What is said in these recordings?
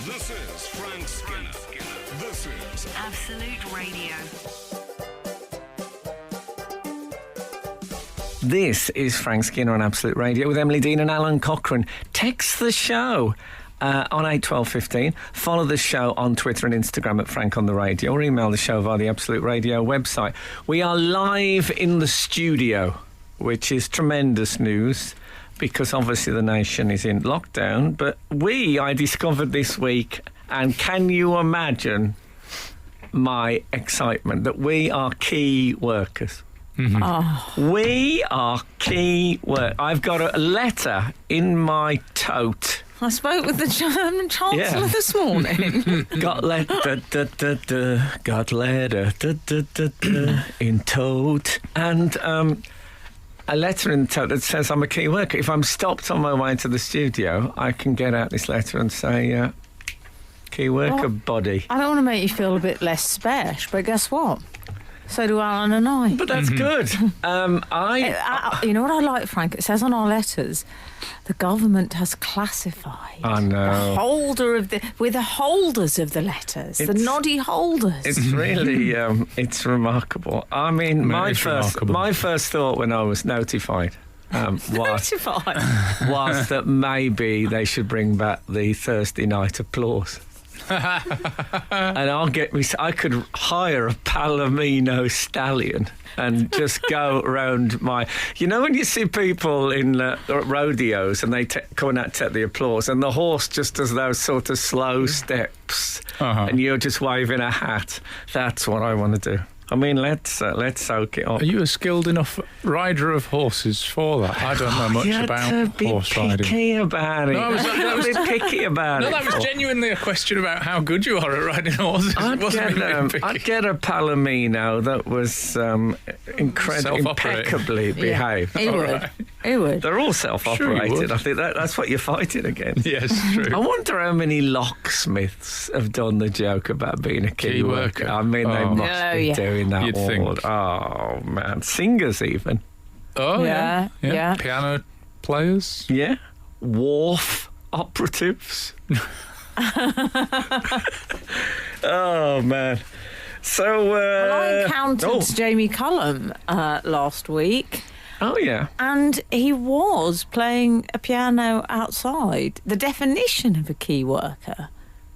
This is Frank Skinner. This is Absolute Radio. This is Frank Skinner on Absolute Radio with Emily Dean and Alan Cochrane. Text the show on 81215. Follow the show on Twitter and Instagram at Frank on the Radio, or email the show via the Absolute Radio website. We are live in the studio, which is tremendous news because obviously the nation is in lockdown. But I discovered this week, and can you imagine my excitement that we are key workers? Mm-hmm. Oh. We are key work. I've got a letter in my tote. I spoke with the German Chancellor this morning. Got letter, got letter, in tote. And a letter in the tote that says I'm a key worker. If I'm stopped on my way to the studio, I can get out this letter and say, key worker body. I don't want to make you feel a bit less special, but guess what? So do Alan and I. But that's good. You know what I like, Frank? It says on our letters, the government has classified the holder of we're the holders of the letters, the noddy holders. It's really, it's remarkable. I mean, my first thought when I was notified was that maybe they should bring back the Thursday night applause. And I could hire a Palomino stallion and just go around you know when you see people in rodeos and they come out to take the applause and the horse just does those sort of slow steps and you're just waving a hat. That's what I want to do. I mean, let's soak it up. Are you a skilled enough rider of horses for that? I don't know much about horse riding. Picky about it. No, I was picky about it. No, that was genuinely a question about how good you are at riding horses. I'd get a Palomino that was impeccably behaved. It would. They're all self-operated. I think that's what you're fighting against. Yes, true. I wonder how many locksmiths have done the joke about being a key worker. I mean, they must be doing that. You'd think. Oh, man. Singers even. Oh, yeah. Piano players. Yeah. Wharf operatives. Oh, man. So, I encountered Jamie Cullum last week. Oh, yeah. And he was playing a piano outside. The definition of a key worker.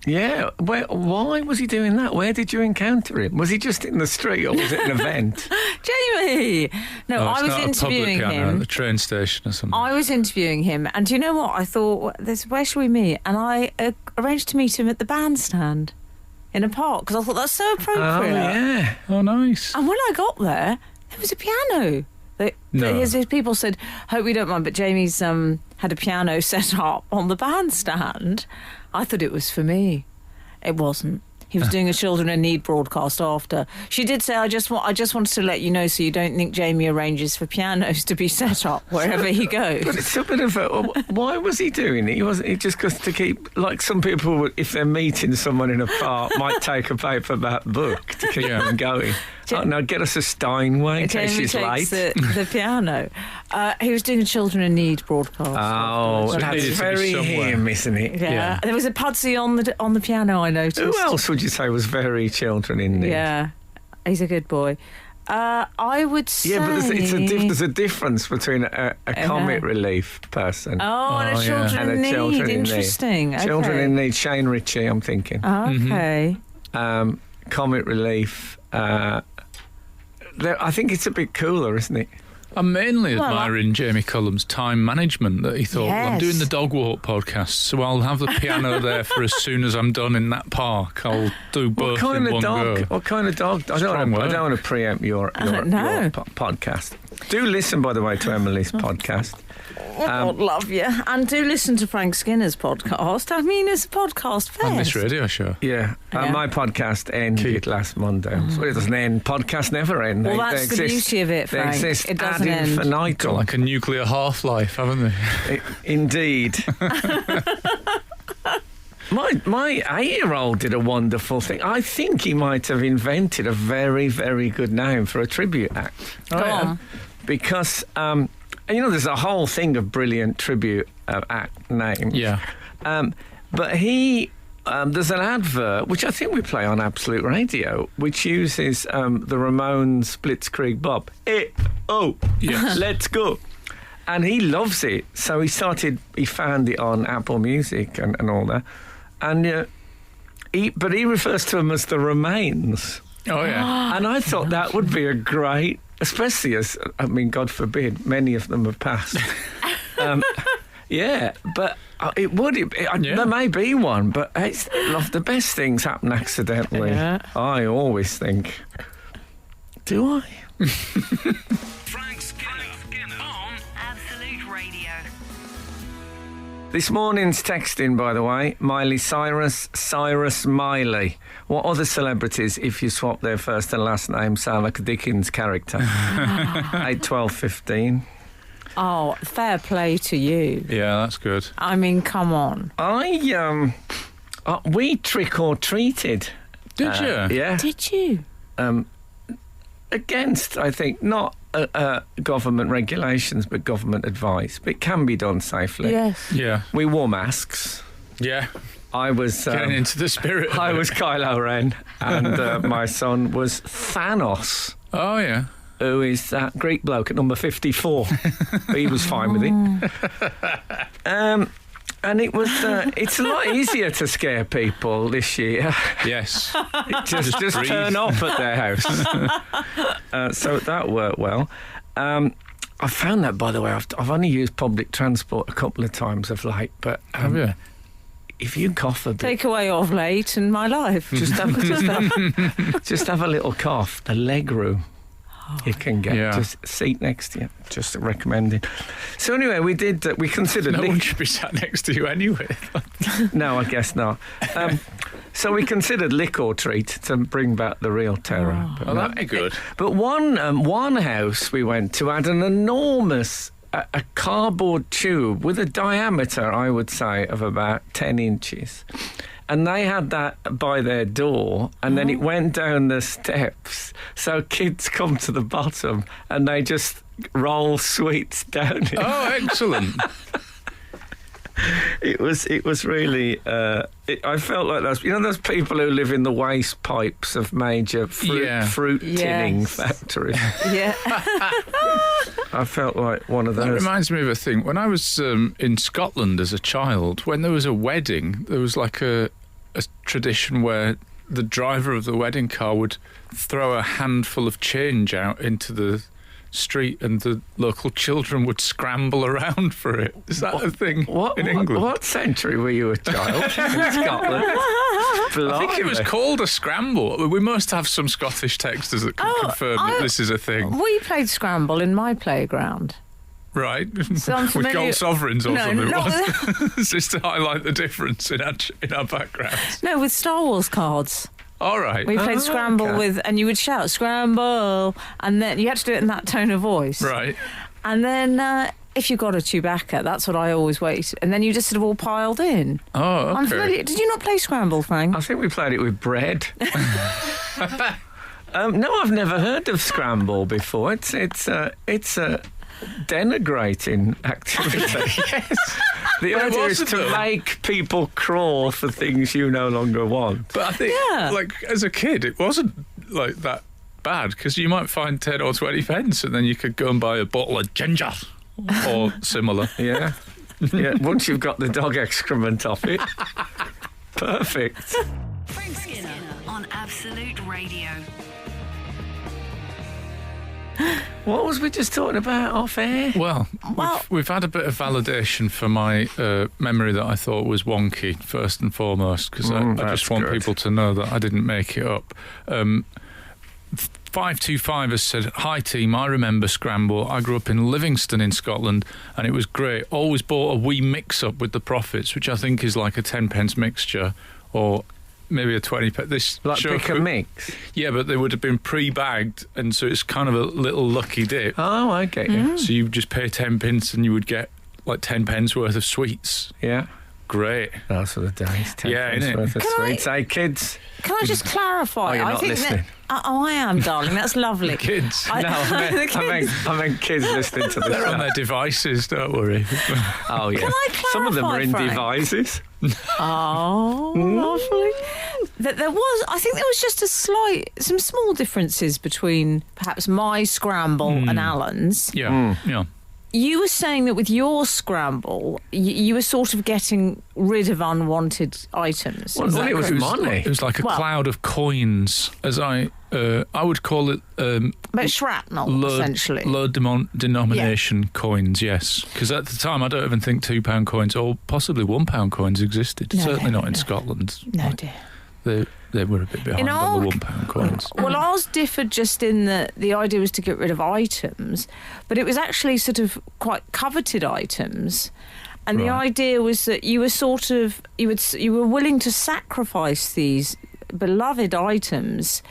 Yeah. Why was he doing that? Where did you encounter him? Was he just in the street or was it an event? Jamie! No, I was interviewing him. At the train station or something. I was interviewing him. And do you know what? I thought, where should we meet? And I arranged to meet him at the bandstand in a park because I thought that's so appropriate. Oh, yeah. Oh, nice. And when I got there was a piano. His people said, hope we don't mind, but Jamie's had a piano set up on the bandstand. I thought it was for me. It wasn't. He was doing a Children in Need broadcast after. She did say, I just wanted to let you know so you don't think Jamie arranges for pianos to be set up wherever he goes. But it's a bit of why was he doing it? He just goes to keep, like some people, if they're meeting someone in a park, might take a paperback book to keep them going. No, get us a Steinway in case she's late. The piano. He was doing a Children in Need broadcast. Oh, that's very him, isn't it? Yeah. There was a Pudsey on the piano, I noticed. Who else would you say was very Children in Need? Yeah, he's a good boy. I would say... Yeah, but there's a difference between a comic relief person and a Children in Need. Interesting. Okay. Children in Need, Shane Ritchie, I'm thinking. Okay. Comic relief... I think it's a bit cooler, isn't it? I'm mainly admiring Jamie Cullum's time management, that he thought, yes. I'm doing the Dog Walk podcast, so I'll have the piano there for as soon as I'm done in that park. I'll do both in one go. What kind of dog? I don't want to preempt your podcast. Do listen, by the way, to Emily's podcast. God love you. And do listen to Frank Skinner's podcast. I mean, it's a podcast first. On this radio show. Yeah. My podcast ended last Monday. So it doesn't end. Podcasts never end. Well, that's the beauty of it, Frank. They exist it doesn't ad infinitum. Got like a nuclear half-life, haven't they? Indeed. My 8-year-old did a wonderful thing. I think he might have invented a very, very good name for a tribute act. Go on. Because... there's a whole thing of brilliant tribute act names. Yeah. But he there's an advert, which I think we play on Absolute Radio, which uses the Ramones Blitzkrieg Bob. Yes. Let's go. And he loves it. So he found it on Apple Music and all that. And but he refers to them as the Remains. Oh, yeah. And I thought that would be a great, especially as, God forbid, many of them have passed. Yeah, but it would. There may be one, but the best things happen accidentally. Yeah. I always think. Do I? Frank Skinner on Absolute Radio. This morning's texting, by the way, Miley Cyrus Miley. What other celebrities, if you swap their first and last name, sound like a Dickens character? 8, 12, 15. Oh, fair play to you. Yeah, that's good. I mean, come on. We trick or treated. Did you? Yeah. Did you? Against, I think, not government regulations, but government advice. But it can be done safely. Yes. Yeah. We wore masks. Yeah. I was getting into the spirit. I was Kylo Ren, and my son was Thanos. Oh, yeah. Who is that Greek bloke at number 54. But he was fine with it. And it was. It's a lot easier to scare people this year. Yes. just turn off at their house. So that worked well. I found that, by the way, I've only used public transport a couple of times of late, but have you? If you cough a bit, Take away of late in my life. just have a little cough. The leg room. You can get just a seat next to you. Just recommending. So anyway, we considered. No one should be sat next to you anyway. No, I guess not. So we considered lick or treat to bring back the real terror. Oh, that'd be good. But one house we went to had an enormous a cardboard tube with a diameter, I would say, of about 10 inches. And they had that by their door, and then it went down the steps. So kids come to the bottom, and they just roll sweets down it. Oh, excellent. It was really. I felt like those. You know, those people who live in the waste pipes of major fruit tinning factories. Yeah. I felt like one of those. That reminds me of a thing. When I was in Scotland as a child, when there was a wedding, there was like a tradition where the driver of the wedding car would throw a handful of change out into the street, and the local children would scramble around for it. Is that a thing in England? What century were you a child in Scotland? I think it was called a scramble. We must have some Scottish texters that can confirm that this is a thing. We played scramble in my playground. Right. So with gold sovereigns or something. Just to highlight the difference in our backgrounds. No, with Star Wars cards. All right. We played scramble with, and you would shout scramble, and then you had to do it in that tone of voice. Right. And then if you got a Chewbacca, that's what I always wait. And then you just sort of all piled in. Oh, okay. Did you not play scramble, Frank? I think we played it with bread. No, I've never heard of scramble before. It's a denigrating activity. Yes. The idea is to make people crawl for things you no longer want. But I think, like, as a kid, it wasn't like that bad, because you might find 10 or 20 pence and then you could go and buy a bottle of ginger or similar. Yeah. Once you've got the dog excrement off it. Perfect. Frank Skinner on Absolute Radio. What was we just talking about off air? Well, we've had a bit of validation for my memory that I thought was wonky, first and foremost, because I just want people to know that I didn't make it up. 525 has said, "Hi team, I remember scramble. I grew up in Livingston in Scotland and it was great. Always bought a wee mix-up with the profits, which I think is like a 10 pence mixture or maybe a 20 pence. This like pick a mix? Yeah, but they would have been pre-bagged, and so it's kind of a little lucky dip. Oh, I get you. So you just pay 10 pence and you would get like 10 pence worth of sweets. Yeah. Great. Those are the days. 10 pence innit? worth of sweets. Hey, kids. Can I just clarify? You're not listening. I am, darling. That's lovely. Kids. I meant kids listening to this. They're on their devices, don't worry. Oh, yeah. Can I clarify, Some of them are in Frank? devices. Oh, that I think there was just some small differences between perhaps my scramble and Alan's. Yeah. You were saying that with your scramble, you were sort of getting rid of unwanted items. Well, it was money. It was like a cloud of coins, as I would call it. But shrapnel, essentially. Low denomination coins, yes. Because at the time, I don't even think £2 coins or possibly £1 coins existed. No, Certainly not in Scotland. No, dear. They were a bit behind on the £1 coins. Well, ours differed just in that the idea was to get rid of items, but it was actually sort of quite coveted items. And the idea was that you were you were willing to sacrifice these beloved items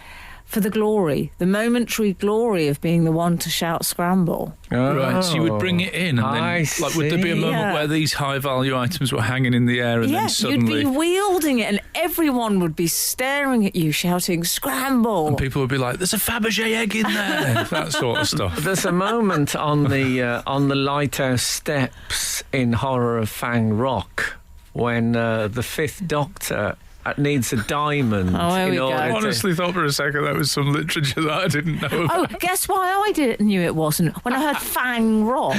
for the momentary glory of being the one to shout scramble. Oh. Right, so you would bring it in, and then, would there be a moment where these high-value items were hanging in the air, and then suddenly you'd be wielding it, and everyone would be staring at you, shouting "Scramble!" and people would be like, "There's a Fabergé egg in there," that sort of stuff. There's a moment on the lighthouse steps in Horror of Fang Rock when the Fifth Doctor needs a diamond. I honestly thought for a second that was some literature that I didn't know about. Oh, guess why I knew it wasn't? When I heard Fang Rock.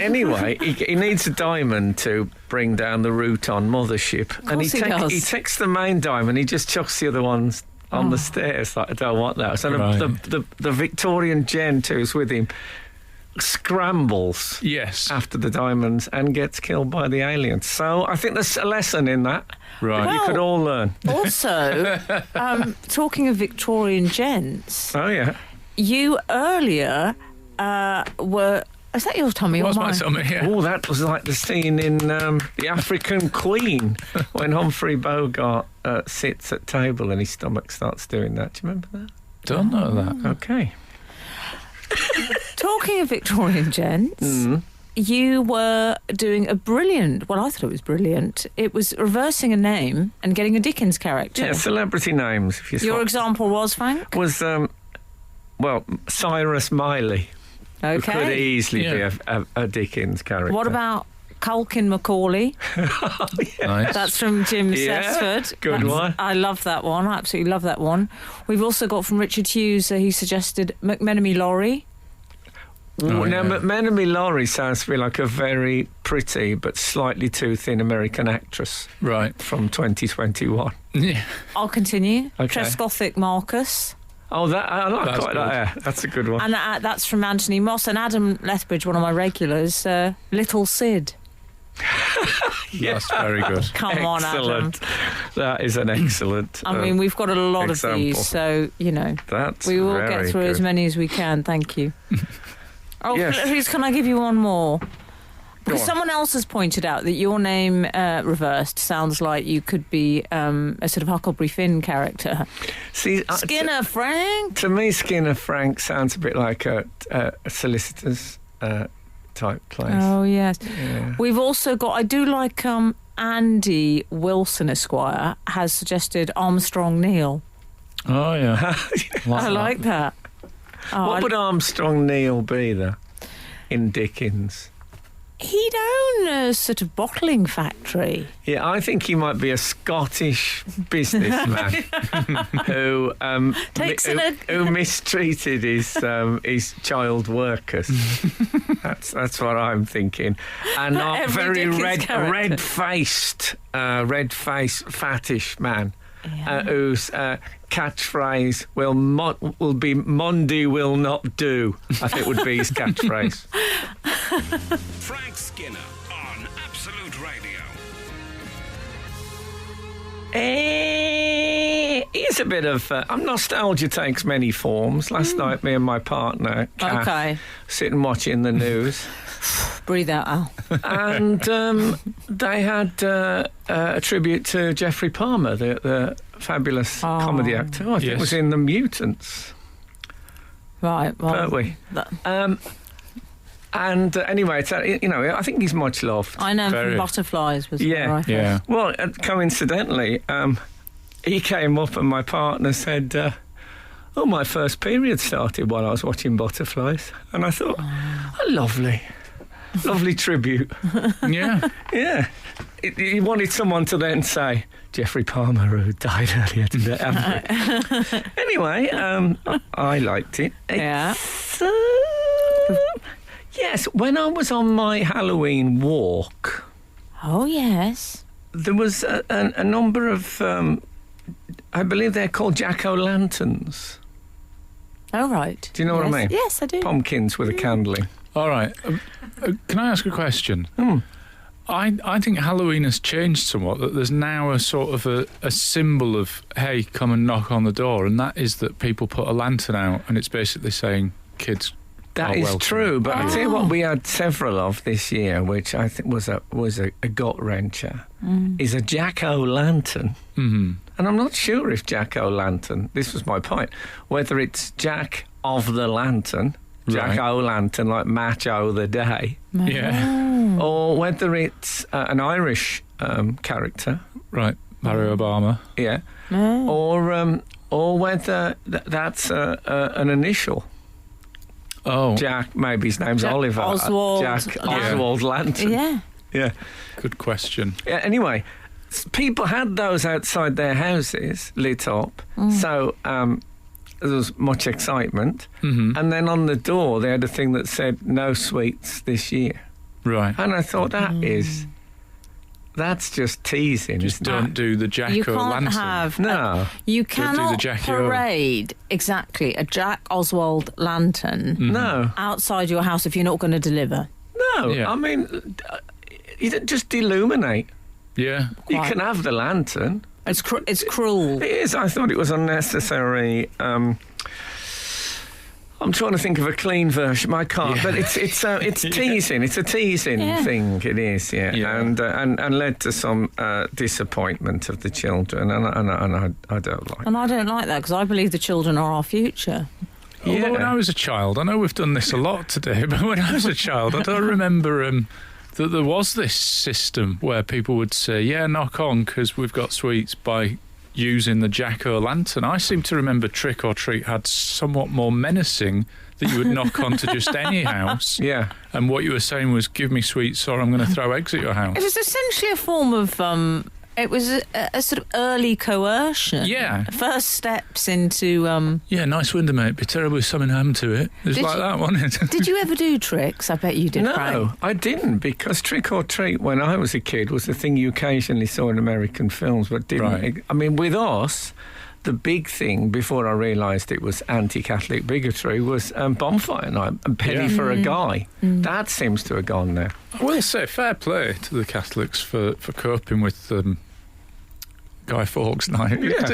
Anyway, he needs a diamond to bring down the Routon mothership. And he takes the main diamond, he just chucks the other ones on the stairs. Like, I don't want that. So the Victorian gent who's with him scrambles after the diamonds and gets killed by the aliens. So I think there's a lesson in that. Right. You could all learn. Also, talking of Victorian gents. Oh, yeah. You earlier were... Is that your tummy or mine? My tummy, yeah. Oh, that was like the scene in The African Queen when Humphrey Bogart sits at table and his stomach starts doing that. Do you remember that? Don't know that. Okay. Talking of Victorian gents, you were doing a brilliant... Well, I thought it was brilliant. It was reversing a name and getting a Dickens character. Yeah, celebrity names. If you Your example was, Frank? Was, Cyrus Miley. Okay. Could easily be a Dickens character. What about Culkin Macaulay? Nice. That's from Jim Cessford. Good one. I love that one. I absolutely love that one. We've also got from Richard Hughes, he suggested McMenemy Laurie. McMenemy Laurie sounds to be like a very pretty but slightly too thin American actress. Right. From 2021. Yeah. I'll continue. Okay. Trescothic Marcus. Oh, I like quite that. Yeah, that's a good one. And that's from Anthony Moss. And Adam Lethbridge, one of my regulars, Little Sid. Yes, very good. Come on, Adam. That is an excellent I mean, we've got a lot example. of these, so, we will get through as many as we can. Thank you. Please, can I give you one more? Because someone else has pointed out that your name reversed sounds like you could be a sort of Huckleberry Finn character. See, Skinner Frank? To me, Skinner Frank sounds a bit like a solicitor's type place. Oh, yes. Yeah. We've also got, I do like Andy Wilson Esquire has suggested Armstrong Neil. Oh, yeah. I like that. What would Armstrong Neil be, though, in Dickens? He'd own a sort of bottling factory. Yeah, I think he might be a Scottish businessman who mistreated his child workers. That's what I'm thinking. And not very red-faced, fattish man. Whose catchphrase will be "Monday will not do." I think would be his catchphrase. Frank Skinner on Absolute Radio. Here's a bit of nostalgia takes many forms. Last night, me and my partner, Kath, sitting watching the news. Breathe out, Al. And they had a tribute to Geoffrey Palmer, the fabulous comedy actor. I think it was in The Mutants. Right, well... Weren't we? And anyway, I think he's much loved. I know from Butterflies was right. Yeah. Well, coincidentally, he came up and my partner said, my first period started while I was watching Butterflies. And I thought, lovely tribute. Yeah. Yeah. he wanted someone to then say, Jeffrey Palmer, who died earlier today. Anyway, I liked it. Yeah. Yes, when I was on my Halloween walk... Oh, yes. There was a number of... I believe they're called jack-o'-lanterns. Oh, right. Do you know what I mean? Yes, I do. Pumpkins with a candle in. All right. Can I ask a question? I think Halloween has changed somewhat, that there's now a sort of a symbol of, hey, come and knock on the door, and that is that people put a lantern out, and it's basically saying, kids... That is true, but I tell you what, we had several of this year, which I think was a gut wrencher. Is a jack-o'-lantern, and I'm not sure if jack-o'-lantern. This was my point. Whether it's Jack of the Lantern, jack-o'-lantern like match o' the day, or whether it's an Irish character, right? Mario Obama, or whether that's an initial. Oh, Jack, maybe his name's Oliver. Oswald. Jack Oswald Lantern. Yeah. Good question. Yeah, anyway, people had those outside their houses lit up, so there was much excitement. And then on the door, they had a thing that said, no sweets this year. Right. And I thought, that's just teasing. Just don't do the jack-o'-lantern. You can't have... No. You cannot parade, exactly, a Jack Oswald lantern outside your house if you're not going to deliver. No, I mean, you just illuminate. Yeah. You can have the lantern. It's cruel. It is. I thought it was unnecessary. I'm trying to think of a clean version. I can't, but it's teasing. It's a teasing thing. It is, and led to some disappointment of the children, and I don't like. And I don't like that because I believe the children are our future. Although when I was a child, I know we've done this a lot today, but when I was a child, I don't remember that there was this system where people would say, "Yeah, knock on because we've got sweets," by using the jack-o'-lantern. I seem to remember Trick or Treat had somewhat more menacing, that you would knock onto just any house. Yeah. And what you were saying was, give me sweets or I'm going to throw eggs at your house. It was essentially a form of... it was a sort of early coercion. Yeah. First steps into... Yeah, nice window, mate. Be terrible if something happened to it. It was like that, wasn't it? Did you ever do tricks? I bet you did, No, Frank. I didn't, because Trick or Treat, when I was a kid, was the thing you occasionally saw in American films, but didn't... Right. I mean, with us, the big thing, before I realised it was anti-Catholic bigotry, was bonfire night and penny for a guy. That seems to have gone now. I will say, fair play to the Catholics for coping with... Guy Fawkes night. Yeah.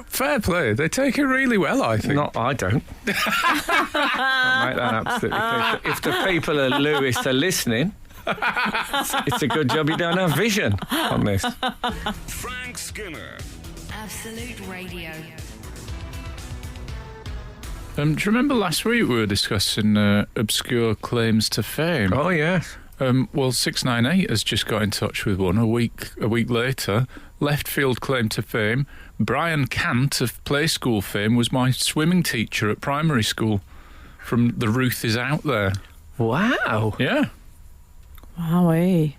Fair play. They take it really well, I think. Not, I don't. I'll make that absolutely clear. If the people of Lewis are listening, it's a good job you don't have vision on this. Frank Skinner. Absolute Radio. Do you remember last week we were discussing obscure claims to fame? Oh, yes. Well, 698 has just got in touch with one a week later. Left field claim to fame. Brian Cant of Play School fame was my swimming teacher at primary school. From The Ruth Is Out There. Wow. Yeah. Wowee.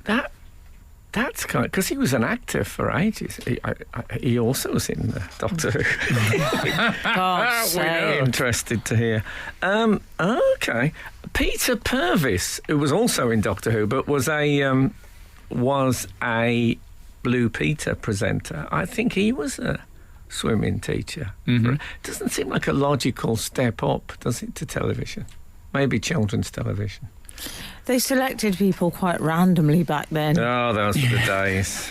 That's kind of... Because he was an actor for ages. He also was in Doctor Who. God's sake. Interested to hear. Okay. Peter Purvis, who was also in Doctor Who, but was a Blue Peter presenter. I think he was a swimming teacher. Doesn't seem like a logical step up, does it, to television? Maybe children's television. They selected people quite randomly back then. Oh, those were the days.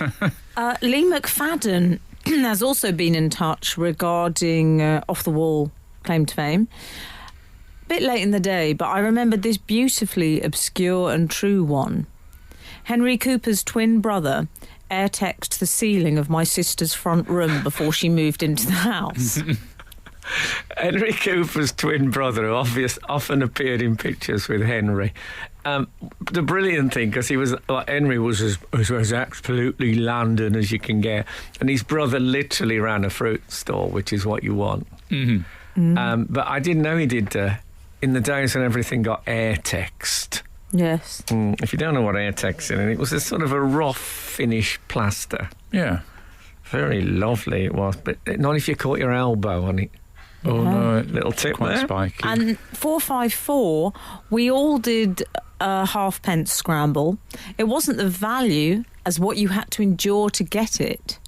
Lee McFadden has also been in touch regarding off-the-wall claim to fame. Bit late in the day, but I remembered this beautifully obscure and true one. Henry Cooper's twin brother air-texted the ceiling of my sister's front room before she moved into the house. Henry Cooper's twin brother, who often appeared in pictures with Henry. The brilliant thing, because he was like, Henry was as absolutely London as you can get, and his brother literally ran a fruit store, which is what you want. But I didn't know he did. In the days when everything got air text, Yes. If you don't know what Airtek's in, it was a sort of a rough finish plaster. Yeah. Very lovely it was, but not if you caught your elbow on it. Oh, no. Little tip Quite there. spiky. And 454, we all did a halfpence scramble. It wasn't the value as what you had to endure to get it.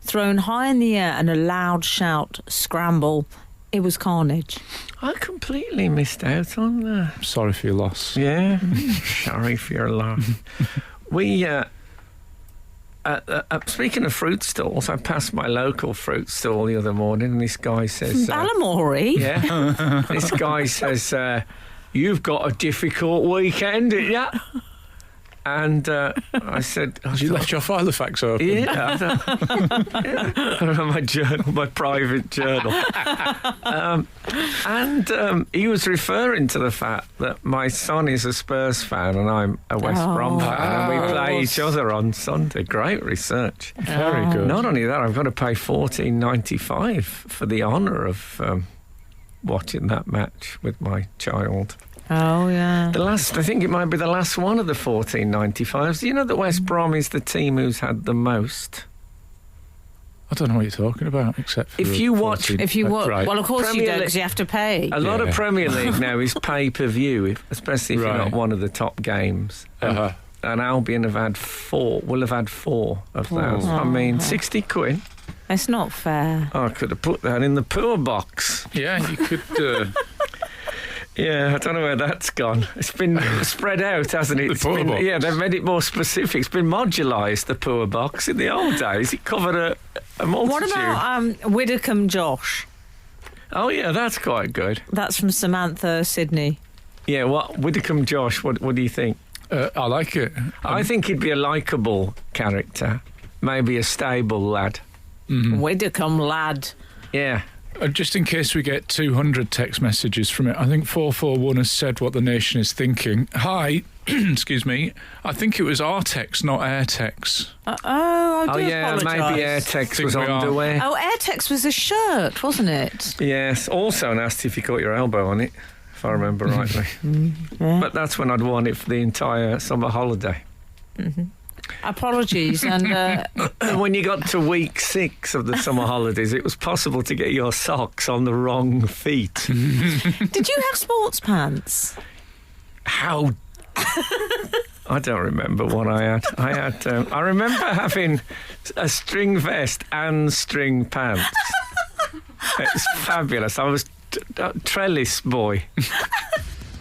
Thrown high in the air and a loud shout, scramble. It was carnage. I completely missed out on that. Sorry for your loss. Yeah, sorry for your loss. We, speaking of fruit stalls, I passed my local fruit stall the other morning and this guy says... Balamory? Yeah. This guy says, you've got a difficult weekend, didn't you? And I said... You left your Filofax open? Yeah. My journal, my private journal. And he was referring to the fact that my son is a Spurs fan and I'm a West Brom fan, and we play each other on Sunday. Great research. Very good. Not only that, I've got to pay $14.95 for the honour of watching that match with my child. Oh, yeah. I think it might be the last one of the 14.95s. Do you know that West Brom is the team who's had the most? I don't know what you're talking about, except for If you watch... right. Well, of course Premier you do, because you have to pay. A lot of Premier League now is pay-per-view, especially if you're not one of the top games. And Albion will have had four of those. I mean, 60 quid. It's not fair. I could have put that in the poor box. Yeah, you could... Yeah, I don't know where that's gone. It's been spread out, hasn't it? The poor box. Yeah, they've made it more specific. It's been modularised, the poor box. In the old days, it covered a multitude. What about Widdicombe Josh? Oh, yeah, that's quite good. That's from Samantha, Sydney. Yeah, Widdicombe Josh, what do you think? I like it. I think he'd be a likeable character. Maybe a stable lad. Mm-hmm. Widdicombe lad. Yeah. Just in case we get 200 text messages from it, I think 441 has said what the nation is thinking. Hi, excuse me, I think it was Artex, not Airtex. I do yeah, apologise. maybe Airtex was underwear. Oh, Airtex was a shirt, wasn't it? Yes, also nasty if you caught your elbow on it, if I remember rightly. Yeah. But that's when I'd worn it for the entire summer holiday. Mm-hmm. Apologies. And when you got to week 6 of the summer holidays, it was possible to get your socks on the wrong feet. Did you have sports pants? How? I don't remember what I had. I remember having a string vest and string pants. It's fabulous. I was trellis boy.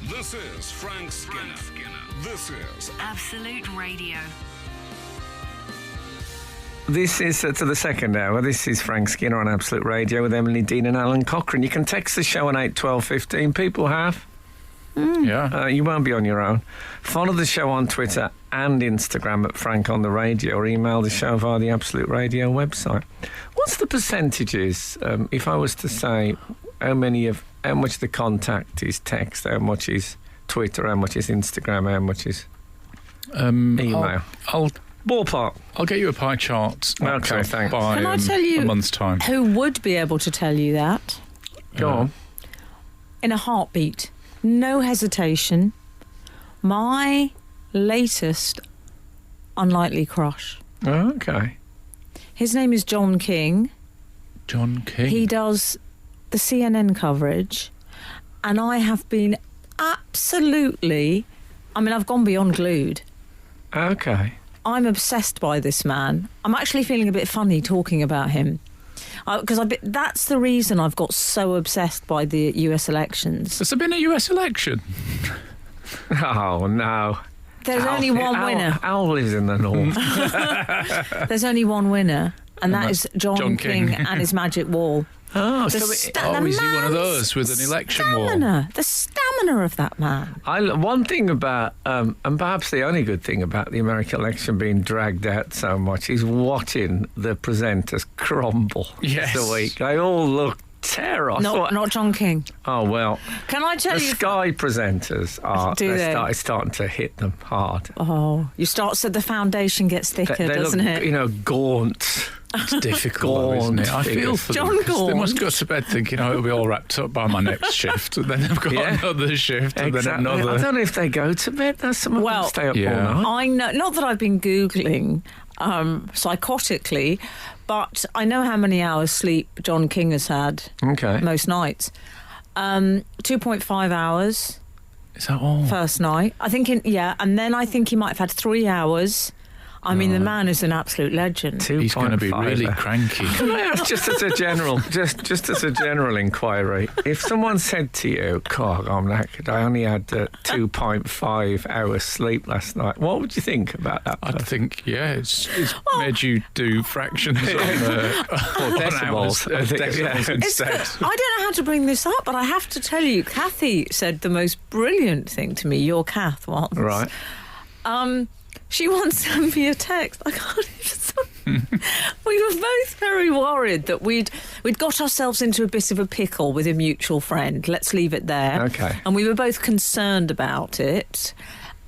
This is Frank Skinner. This is Absolute Radio. This is to the second hour. This is Frank Skinner on Absolute Radio with Emily Dean and Alan Cochrane. You can text the show on 81215. People have. Yeah. You won't be on your own. Follow the show on Twitter and Instagram at Frank on the Radio, or email the show via the Absolute Radio website. What's the percentages? If I was to say how much the contact is text, how much is Twitter, how much is Instagram, how much is email? I'll ballpark. I'll get you a pie chart. Okay, thanks. By Can I tell you a month's time. Who would be able to tell you that? Go on. In a heartbeat. No hesitation. My latest unlikely crush. Oh, okay. His name is John King. John King. He does the CNN coverage, and I have been absolutely... I've gone beyond glued. Okay. I'm obsessed by this man. I'm actually feeling a bit funny talking about him. Because that's the reason I've got so obsessed by the US elections. Has there been a US election? Oh, no. There's only one winner. Al lives in the north. There's only one winner, and that is John King and his magic wall. Oh, The so is he one of those with an election wall? The stamina of that man. one thing about, and perhaps the only good thing about the American election being dragged out so much, is watching the presenters crumble this week. They all look terror. Not John King. Oh, well. Can I tell the you... The Sky presenters are starting to hit them hard. Oh, the foundation gets thicker, They doesn't look, it? gaunt. It's difficult, though, isn't it? I feel for John them, 'cause they Gaunt. must go to bed thinking, it'll be all wrapped up by my next shift. And then they've got another shift and then another. I don't know if they go to bed. Some of them stay up all night. I know, not that I've been Googling psychotically, but I know how many hours sleep John King has had most nights. 2.5 hours. Is that all? First night. I think, and then I think he might have had 3 hours. I mean, the man is an absolute legend. He's going to be really cranky. Can I ask, just as a general inquiry, if someone said to you, "God, I'm knackered. I only had 2.5 hours sleep last night," what would you think about that? I'd think, it's made you do fractions or decimals. Decimals instead. I don't know how to bring this up, but I have to tell you, Kathy said the most brilliant thing to me. Your Kath once, right? She once sent me a text. I can't even. We were both very worried that we'd got ourselves into a bit of a pickle with a mutual friend. Let's leave it there. Okay. And we were both concerned about it.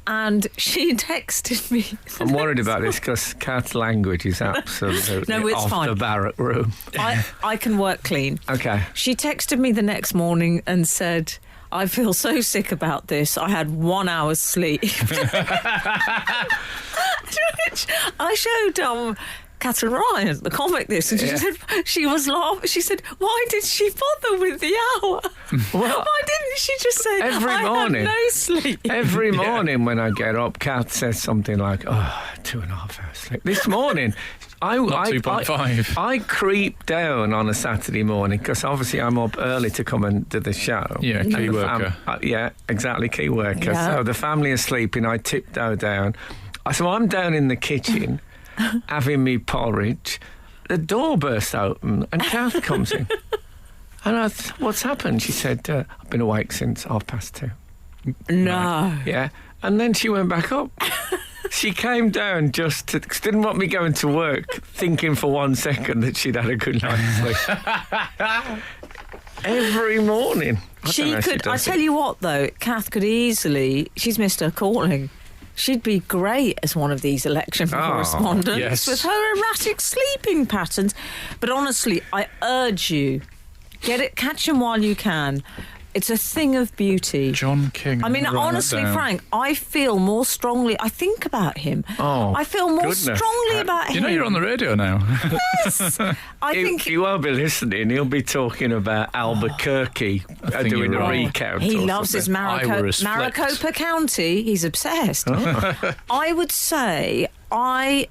And she texted me. I'm worried about this because Kath's language is absolutely off fine. The barrack room. I can work clean. Okay. She texted me the next morning and said, "I feel so sick about this. I had 1 hour's sleep." Which I showed Catherine Ryan, the comic, this, and she said she was laughing. She said, "Why did she bother with the hour? Why didn't she just say every morning, had no sleep?" Every morning when I get up, Kath says something like, 2.5 hours sleep. This morning, I 2.5. I creep down on a Saturday morning because obviously I'm up early to come and do the show. Yeah, key worker. Exactly, key worker. Yeah. So the family are sleeping. I tiptoe down. So I'm down in the kitchen having me porridge. The door bursts open and Kath comes in. And I said, "What's happened?" She said, "I've been awake since 2:30. No. Right. Yeah. And then she went back up. She came down just to, cause didn't want me going to work, thinking for 1 second that she'd had a good night's sleep. Every morning. I tell you what, though, Kath could easily, she's missed her calling. She'd be great as one of these election correspondents with her erratic sleeping patterns. But honestly, I urge you, catch him while you can. It's a thing of beauty. John King. I mean, honestly, Frank, I feel more strongly. I think about him. Oh, I feel more strongly about him. You know you're on the radio now. Yes. I think he won't be listening. He'll be talking about Albuquerque doing a recount. He loves his Maricopa County. He's obsessed. I would say I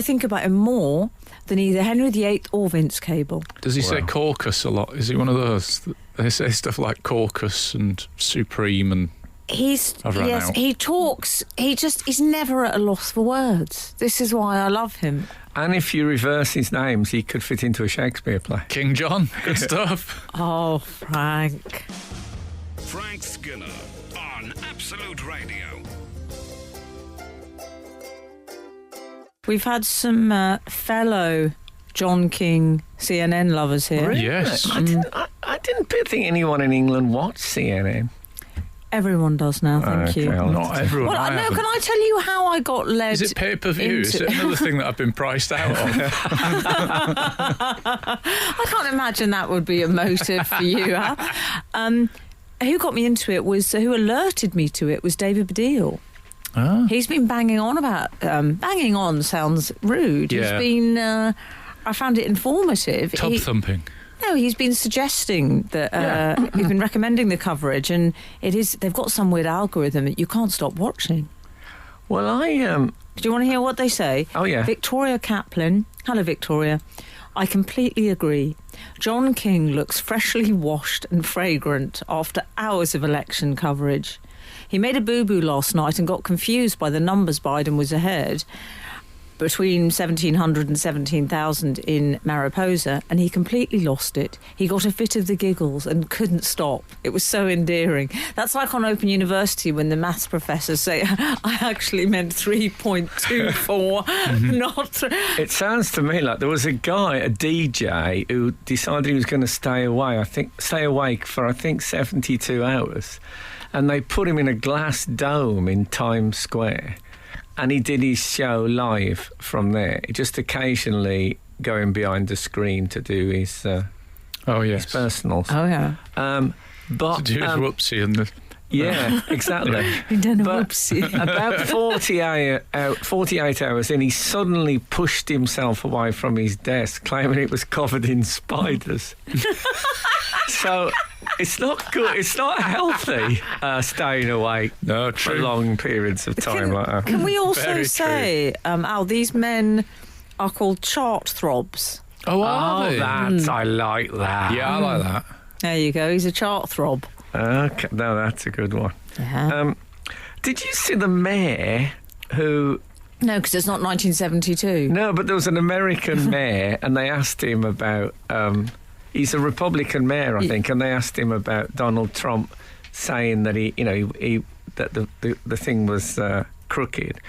think about him more than either Henry VIII or Vince Cable. Does he say caucus a lot? Is he one of those? They say stuff like caucus and supreme and... He talks. He's never at a loss for words. This is why I love him. And if you reverse his names, he could fit into a Shakespeare play. King John, good stuff. Oh, Frank. Frank Skinner on Absolute Radio. We've had some fellow John King CNN lovers here. Really? Yes. I didn't think anyone in England watched CNN. Everyone does now, thank you. Not everyone. Well, no, can I tell you how I got led? Is it pay-per-view? Is it another thing that I've been priced out of? I can't imagine that would be a motive for you. Who got me into it was, who alerted me to it was David Baddiel. Ah. He's been banging on about... banging on sounds rude. Yeah. He's been... I found it informative. Tub thumping. No, he's been suggesting that he's been recommending the coverage, and they've got some weird algorithm that you can't stop watching. Well, Do you want to hear what they say? Oh, yeah. Victoria Kaplan. Hello, Victoria. I completely agree. John King looks freshly washed and fragrant after hours of election coverage. He made a boo-boo last night and got confused by the numbers Biden was ahead, between 1,700 and 17,000 in Mariposa, and he completely lost it. He got a fit of the giggles and couldn't stop. It was so endearing. That's like on Open University when the maths professors say, I actually meant 3.24, not... It sounds to me like there was a DJ, who decided he was going to stay awake for 72 hours, and they put him in a glass dome in Times Square. And he did his show live from there. Just occasionally going behind the screen to do his his personals. Oh yeah. But to do his whoopsie and the. Yeah, exactly. He done a But whoopsie. about 48 hours in, he suddenly pushed himself away from his desk, claiming it was covered in spiders. So it's not good. It's not healthy staying awake for long periods of time like that. Can we also say, Al, these men are called chart throbs? Oh, are they? I like that. Yeah, I like that. There you go. He's a chart throb. Okay, no, that's a good one. Yeah. Did you see the mayor who... No, because it's not 1972. No, but there was an American mayor, and they asked him about... he's a Republican mayor, I think, and they asked him about Donald Trump saying that that the thing was crooked.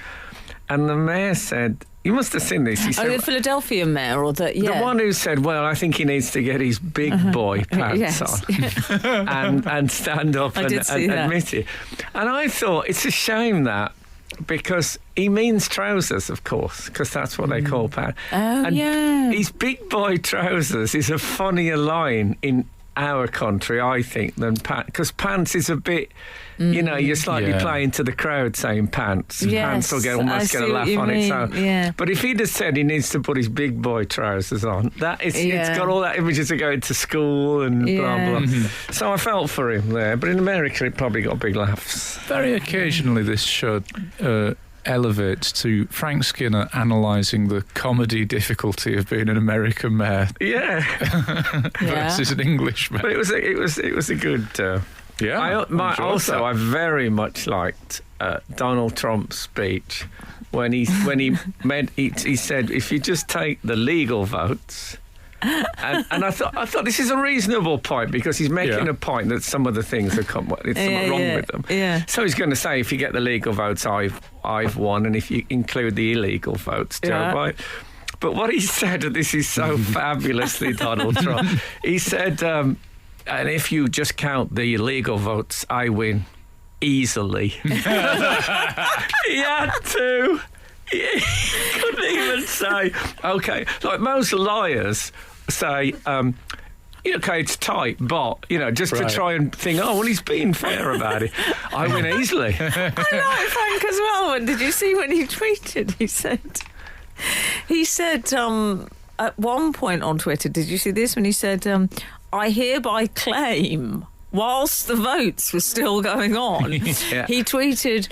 And the mayor said... You must have seen this. He said, the Philadelphia mayor, or the one who said, "Well, I think he needs to get his big boy pants on and stand up and admit it." And I thought it's a shame that, because he means trousers, of course, because that's what they call pants. Oh, and yeah. his big boy trousers is a funnier line in our country, I think, than pants, because pants is a bit. You're slightly playing to the crowd saying pants. Yes, pants will almost get a laugh on its own. Yeah. But if he'd have said he needs to put his big boy trousers on, it's got all that images of going to school and blah, blah. Mm-hmm. So I felt for him there. But in America, it probably got big laughs. Very occasionally, this show elevates to Frank Skinner analysing the comedy difficulty of being an American mayor versus an English mayor. But it was a good... Yeah, I very much liked Donald Trump's speech when he said, if you just take the legal votes, and I thought this is a reasonable point, because he's making a point that some of the things are something wrong with them. Yeah. So he's going to say, if you get the legal votes, I've won, and if you include the illegal votes, Joe Biden. But what he said, and this is so fabulously Donald Trump, he said. And if you just count the illegal votes, I win easily. He had to. He couldn't even say, okay, like most lawyers say, okay, it's tight, but, just to try and think, well, he's being fair about it. I win easily. I like Frank as well. Did you see when he tweeted? He said at one point on Twitter, did you see this, when he said... I hereby claim, whilst the votes were still going on, he tweeted,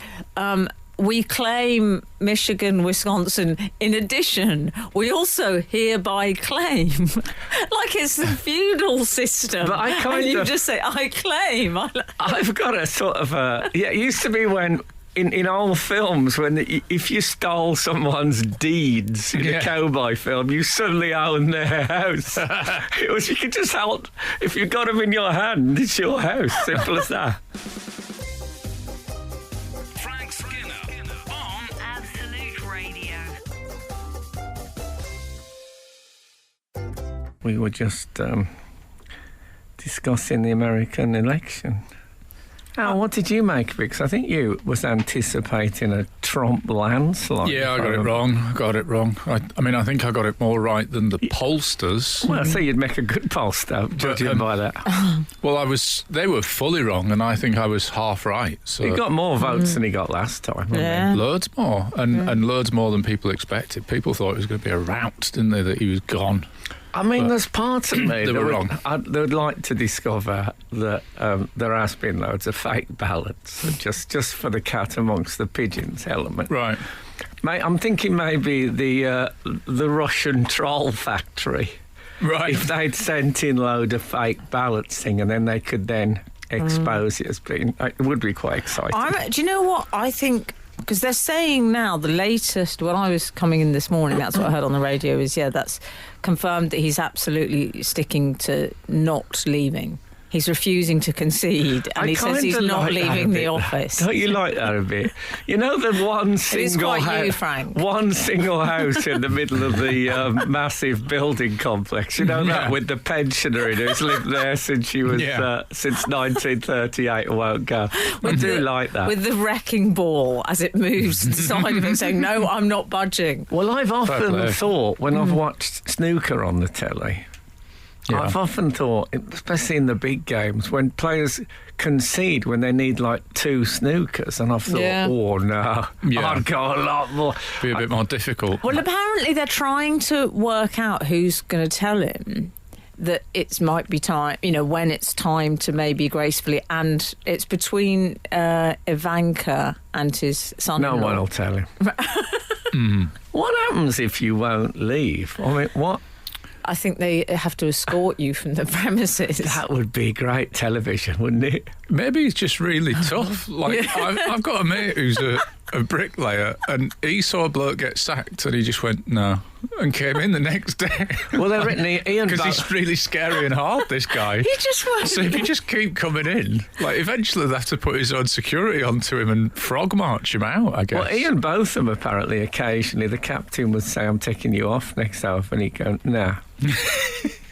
we claim Michigan, Wisconsin. In addition, we also hereby claim. Like it's the feudal system. But you just say, I claim. I've got a sort of it used to be when... In old films, if you stole someone's deeds in a cowboy film, you suddenly own their house. It was, you could just help. If you got them in your hand, it's your house. Simple as that. Frank Skinner on Absolute Radio. We were just discussing the American election. Al, what did you make of it? Because I think you was anticipating a Trump landslide. Yeah, I got it wrong. I mean, I think I got it more right than the pollsters. Well, so you'd make a good pollster, judging by that. Well, they were fully wrong, and I think I was half right. So he got more votes than he got last time. Yeah. Loads more, and loads more than people expected. People thought it was going to be a rout, didn't they, that he was gone. I mean, there's parts of me they were wrong. They would like to discover that there has been loads of fake ballots, just for the cat amongst the pigeons element. Right. Mate, I'm thinking maybe the Russian troll factory. Right. If they'd sent in load of fake ballots thing, and then they could then expose it as being, it would be quite exciting. Do you know what I think? Because they're saying now the latest, when I was coming in this morning, that's what I heard on the radio, is, that's confirmed that he's absolutely sticking to not leaving. He's refusing to concede, and he says he's not leaving the office. Don't you like that a bit? You know, the one single you, Frank. One single house in the middle of the massive building complex. You know that with the pensioner who's lived there since she was since 1938 and won't go. I do like that. With the wrecking ball as it moves to the side of it, saying, "No, I'm not budging." Well, I've often thought when I've watched snooker on the telly. Yeah. I've often thought, especially in the big games, when players concede when they need like 2 snookers, and I've thought, oh no, I'd go a lot more. Be a bit more difficult. Well, apparently they're trying to work out who's going to tell him that it might be time, when it's time to maybe gracefully, and it's between Ivanka and his son-in-law. No one will tell him. What happens if you won't leave? I mean, what? I think they have to escort you from the premises. That would be great television, wouldn't it? Maybe he's just really tough. Like, I've got a mate who's a bricklayer, and he saw a bloke get sacked, and he just went, no, and came in the next day. Well, they've written Ian... Because he's really scary and hard, this guy. He just went... So if you just keep coming in, like, eventually they have to put his own security onto him and frog march him out, I guess. Well, Ian Botham, apparently, occasionally, the captain would say, I'm taking you off next half, and he'd go, nah,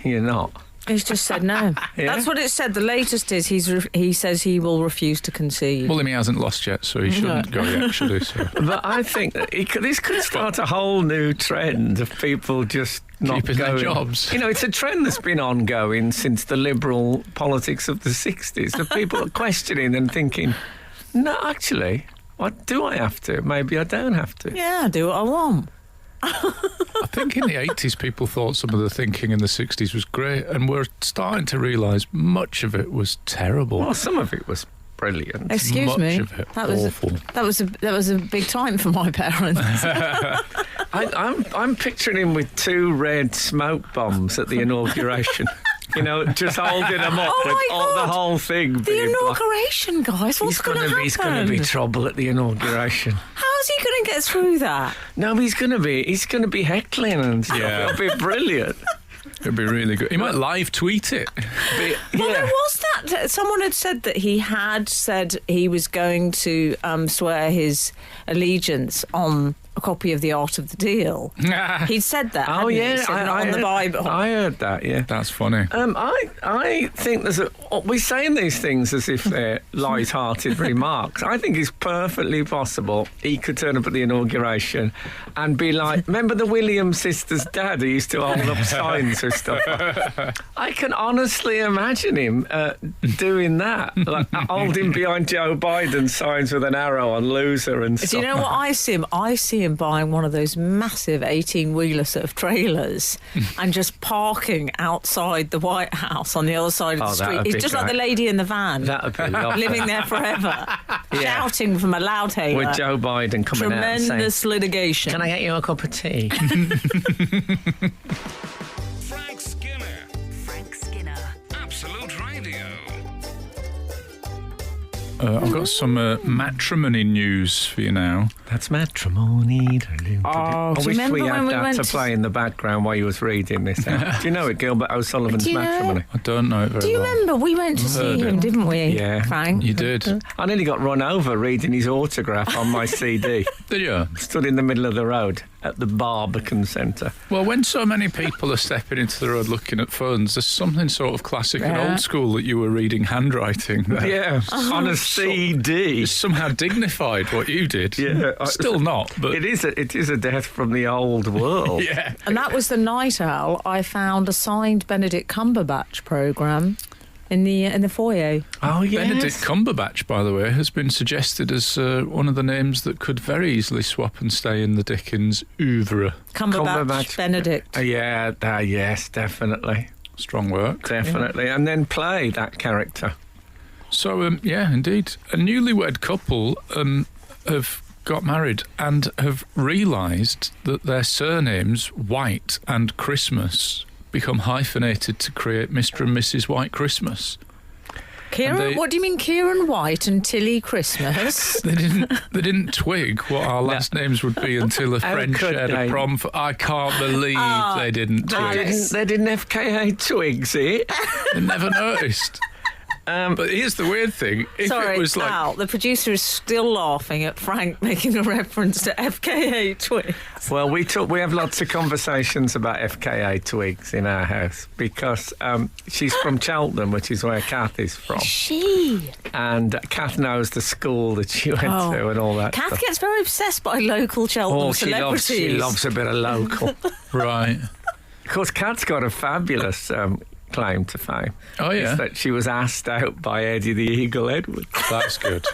you're not. He's just said no. That's what it said. The latest is he says he will refuse to concede. Well, he hasn't lost yet, so he shouldn't go yet, should he? So. But I think that this could start a whole new trend of people just not keeping going. their jobs. It's a trend that's been ongoing since the liberal politics of the 60s. The people are questioning and thinking, no, actually, what do I have to? Maybe I don't have to. Yeah, I do what I want. I think in the 80s people thought some of the thinking in the 60s was great, and we're starting to realise much of it was terrible. Well, some of it was brilliant. Excuse me, of it that awful. That was a big time for my parents. I'm picturing him with 2 red smoke bombs at the inauguration. Just holding them up with the whole thing. The inauguration, guys. What's going to happen? He's going to be trouble at the inauguration. How's he going to get through that? No, he's going to be heckling and stuff. Yeah. It'll be brilliant. It'll be really good. He might live tweet it. Well, there was that. Someone had said that he had said he was going to swear his allegiance on a copy of The Art of the Deal. He'd said that. Oh, yeah. On the Bible. I heard that, yeah. That's funny. I think we're saying these things as if they're light-hearted remarks. I think it's perfectly possible he could turn up at the inauguration and be like, remember the Williams sisters' dad who used to hold up signs or stuff? I can honestly imagine him doing that, like holding behind Joe Biden's signs with an arrow on loser and stuff. Do you know what I see him? I see him buying one of those massive 18-wheeler sort of trailers and just parking outside the White House on the other side of the street. He's just like the lady in the van. That would be lovely. Living there forever. Shouting from a loudhailer. With Joe Biden coming out and saying, tremendous litigation. Can I get you a cup of tea? Frank Skinner. Frank Skinner. Absolute Radio. I've got some matrimony news for you now. That's matrimony. I do you wish we remember had when we that went to play in the background while you was reading this out. Do you know it, Gilbert O'Sullivan's Do you know- Matrimony? I don't know it very Do you well. remember we went to see him, didn't we? Yeah. Frank? You did. I nearly got run over reading his autograph on my CD. Did you? Stood in the middle of the road at the Barbican Centre. Well, when so many people are stepping into the road looking at phones, there's something sort of classic and old school that you were reading handwriting there. Yeah, on a CD. It's somehow dignified what you did. Yeah. Still not, but... It is a death from the old world. Yeah. And that was the night owl. I found a signed Benedict Cumberbatch programme in the foyer. Oh, yes. Benedict Cumberbatch, by the way, has been suggested as one of the names that could very easily swap and stay in the Dickens oeuvre. Cumberbatch. Benedict. Yes, definitely. Strong work. Definitely. And then play that character. So, yeah, indeed. A newlywed couple have got married and have realised that their surnames, White and Christmas, become hyphenated to create Mr. and Mrs. White Christmas. Kieran, what do you mean Kieran White and Tilly Christmas? They didn't twig what our last names would be until a friend shared a prom. I can't believe they didn't twig. They didn't FKA twigs it. They never noticed. But here's the weird thing. If Sorry, it was like... Al, the producer is still laughing at Frank making a reference to FKA twigs. Well, we have lots of conversations about FKA twigs in our house because she's from Cheltenham, which is where Kath is from. She? And Kath knows the school that she went to and all that Kath stuff. gets very obsessed by local Cheltenham celebrities. She loves a bit of local. Right. Of course, Kath's got a fabulous claim to fame. Oh, yeah? It's that she was asked out by Eddie the Eagle Edwards. That's good.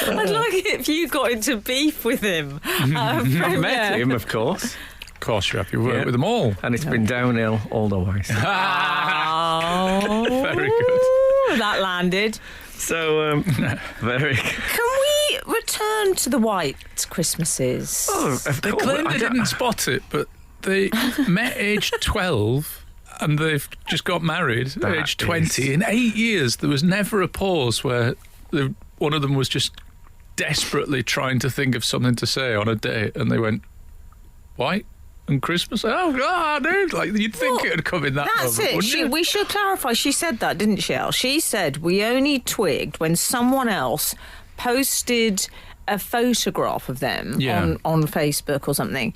I'd like it if you got into beef with him. I've met him, of course. Of course, you're happy to work with them all. And it's been downhill all the way. So. Oh, Very good. That landed. So, very good. Can we return to the White Christmases? Oh, of They course. claim they didn't spot it, but they met age 12 and they've just got married at age 20. In 8 years, there was never a pause where one of them was just desperately trying to think of something to say on a date, and they went, White and Christmas? Oh, God, dude. Like, you'd think it would come in that That's moment, it. wouldn't you? We should clarify. She said that, didn't she, Al? She said we only twigged when someone else posted a photograph of them on Facebook or something.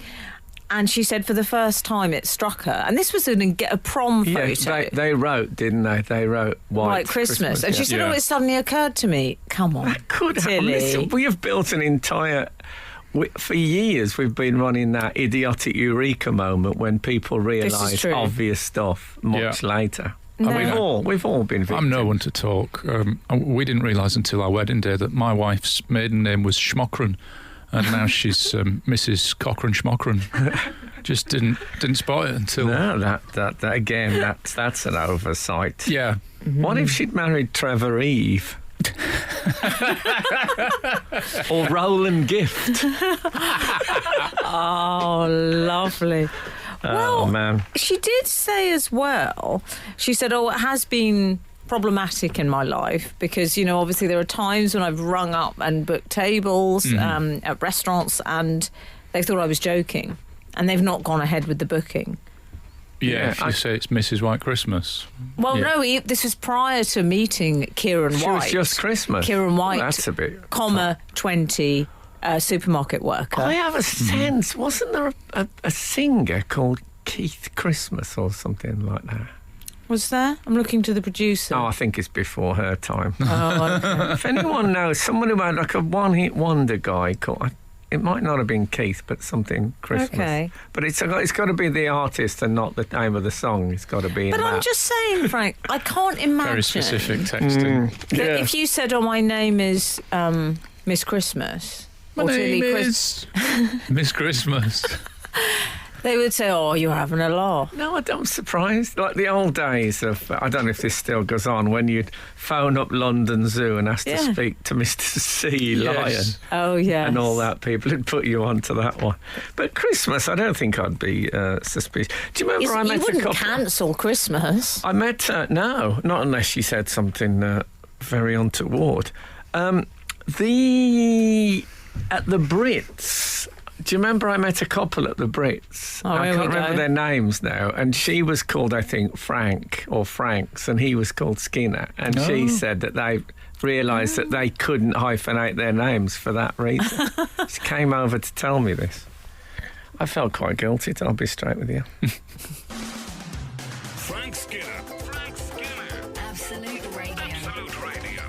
And she said for the first time it struck her. And this was a prom photo. Yeah, they wrote, didn't they? They wrote White Christmas. And she said, Yeah. it suddenly occurred to me. Come on. That could have. Tilly. Listen, we have built an entire... For years, we've been running that idiotic eureka moment when people realise true. obvious stuff much later. No. And we've all been victims. I'm no one to talk. We didn't realise until our wedding day that my wife's maiden name was Schmockran, and now she's Mrs. Cochran Schmockran. Just didn't spot it until... No, that again, that's an oversight. Yeah. What if she'd married Trevor Eve? Or Roland Gift? Oh, lovely. Oh, man. She did say as well, she said, it has been problematic in my life because, obviously there are times when I've rung up and booked tables at restaurants and they thought I was joking and they've not gone ahead with the booking. Yeah, if you say it's Mrs. White Christmas. Well, no, this was prior to meeting Kieran White. She was just Christmas. Kieran White, Well, that's a bit... 20, supermarket worker. I have a sense, wasn't there a singer called Keith Christmas or something like that? Was there? I'm looking to the producer. Oh, I think it's before her time. Oh, okay. If anyone knows, someone who had like a one-hit wonder guy called... It might not have been Keith, but something Christmas. Okay. But it's got to be the artist and not the name of the song. It's got to be in But that. I'm just saying, Frank, I can't imagine... Very specific texting. that if you said, my name is Miss Christmas... My or name Tilly is Miss Christmas. They would say, you're having a laugh. No, I'm surprised. Like the old days of, I don't know if this still goes on, when you'd phone up London Zoo and ask to speak to Mr. C. Lion. Oh, yes. And all that, people would put you onto that one. But Christmas, I don't think I'd be suspicious. Do you remember I met you wouldn't a couple... cancel Christmas. I met... no, not unless she said something very untoward. At the Brits... Do you remember I met a couple at the Brits? I can't remember their names now. And she was called, I think, Frank or Franks, and he was called Skinner. And she said that they realised that they couldn't hyphenate their names for that reason. She came over to tell me this. I felt quite guilty, I'll be straight with you. Frank Skinner. Frank Skinner. Absolute Radio. Absolute Radio.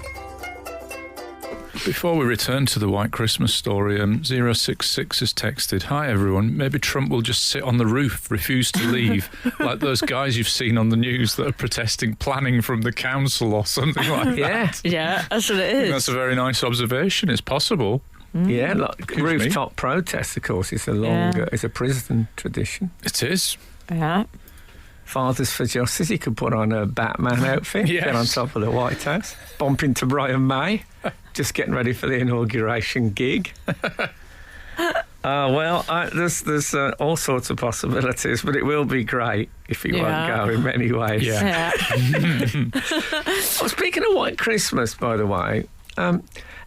Before we return to the White Christmas story, 066 has texted, "Hi everyone, maybe Trump will just sit on the roof, refuse to leave, like those guys you've seen on the news that are protesting planning from the council or something like that." Yeah, that's what it I think is. that's a very nice observation. It's possible. Yeah, like rooftop protests, of course, is it's a prison tradition. It is. Yeah. Fathers for Justice, he could put on a Batman outfit, Yes. get on top of the White House, bump into Brian May, just getting ready for the inauguration gig. There's all sorts of possibilities, but it will be great if he won't go in many ways. Yeah. Oh, speaking of White Christmas, by the way, how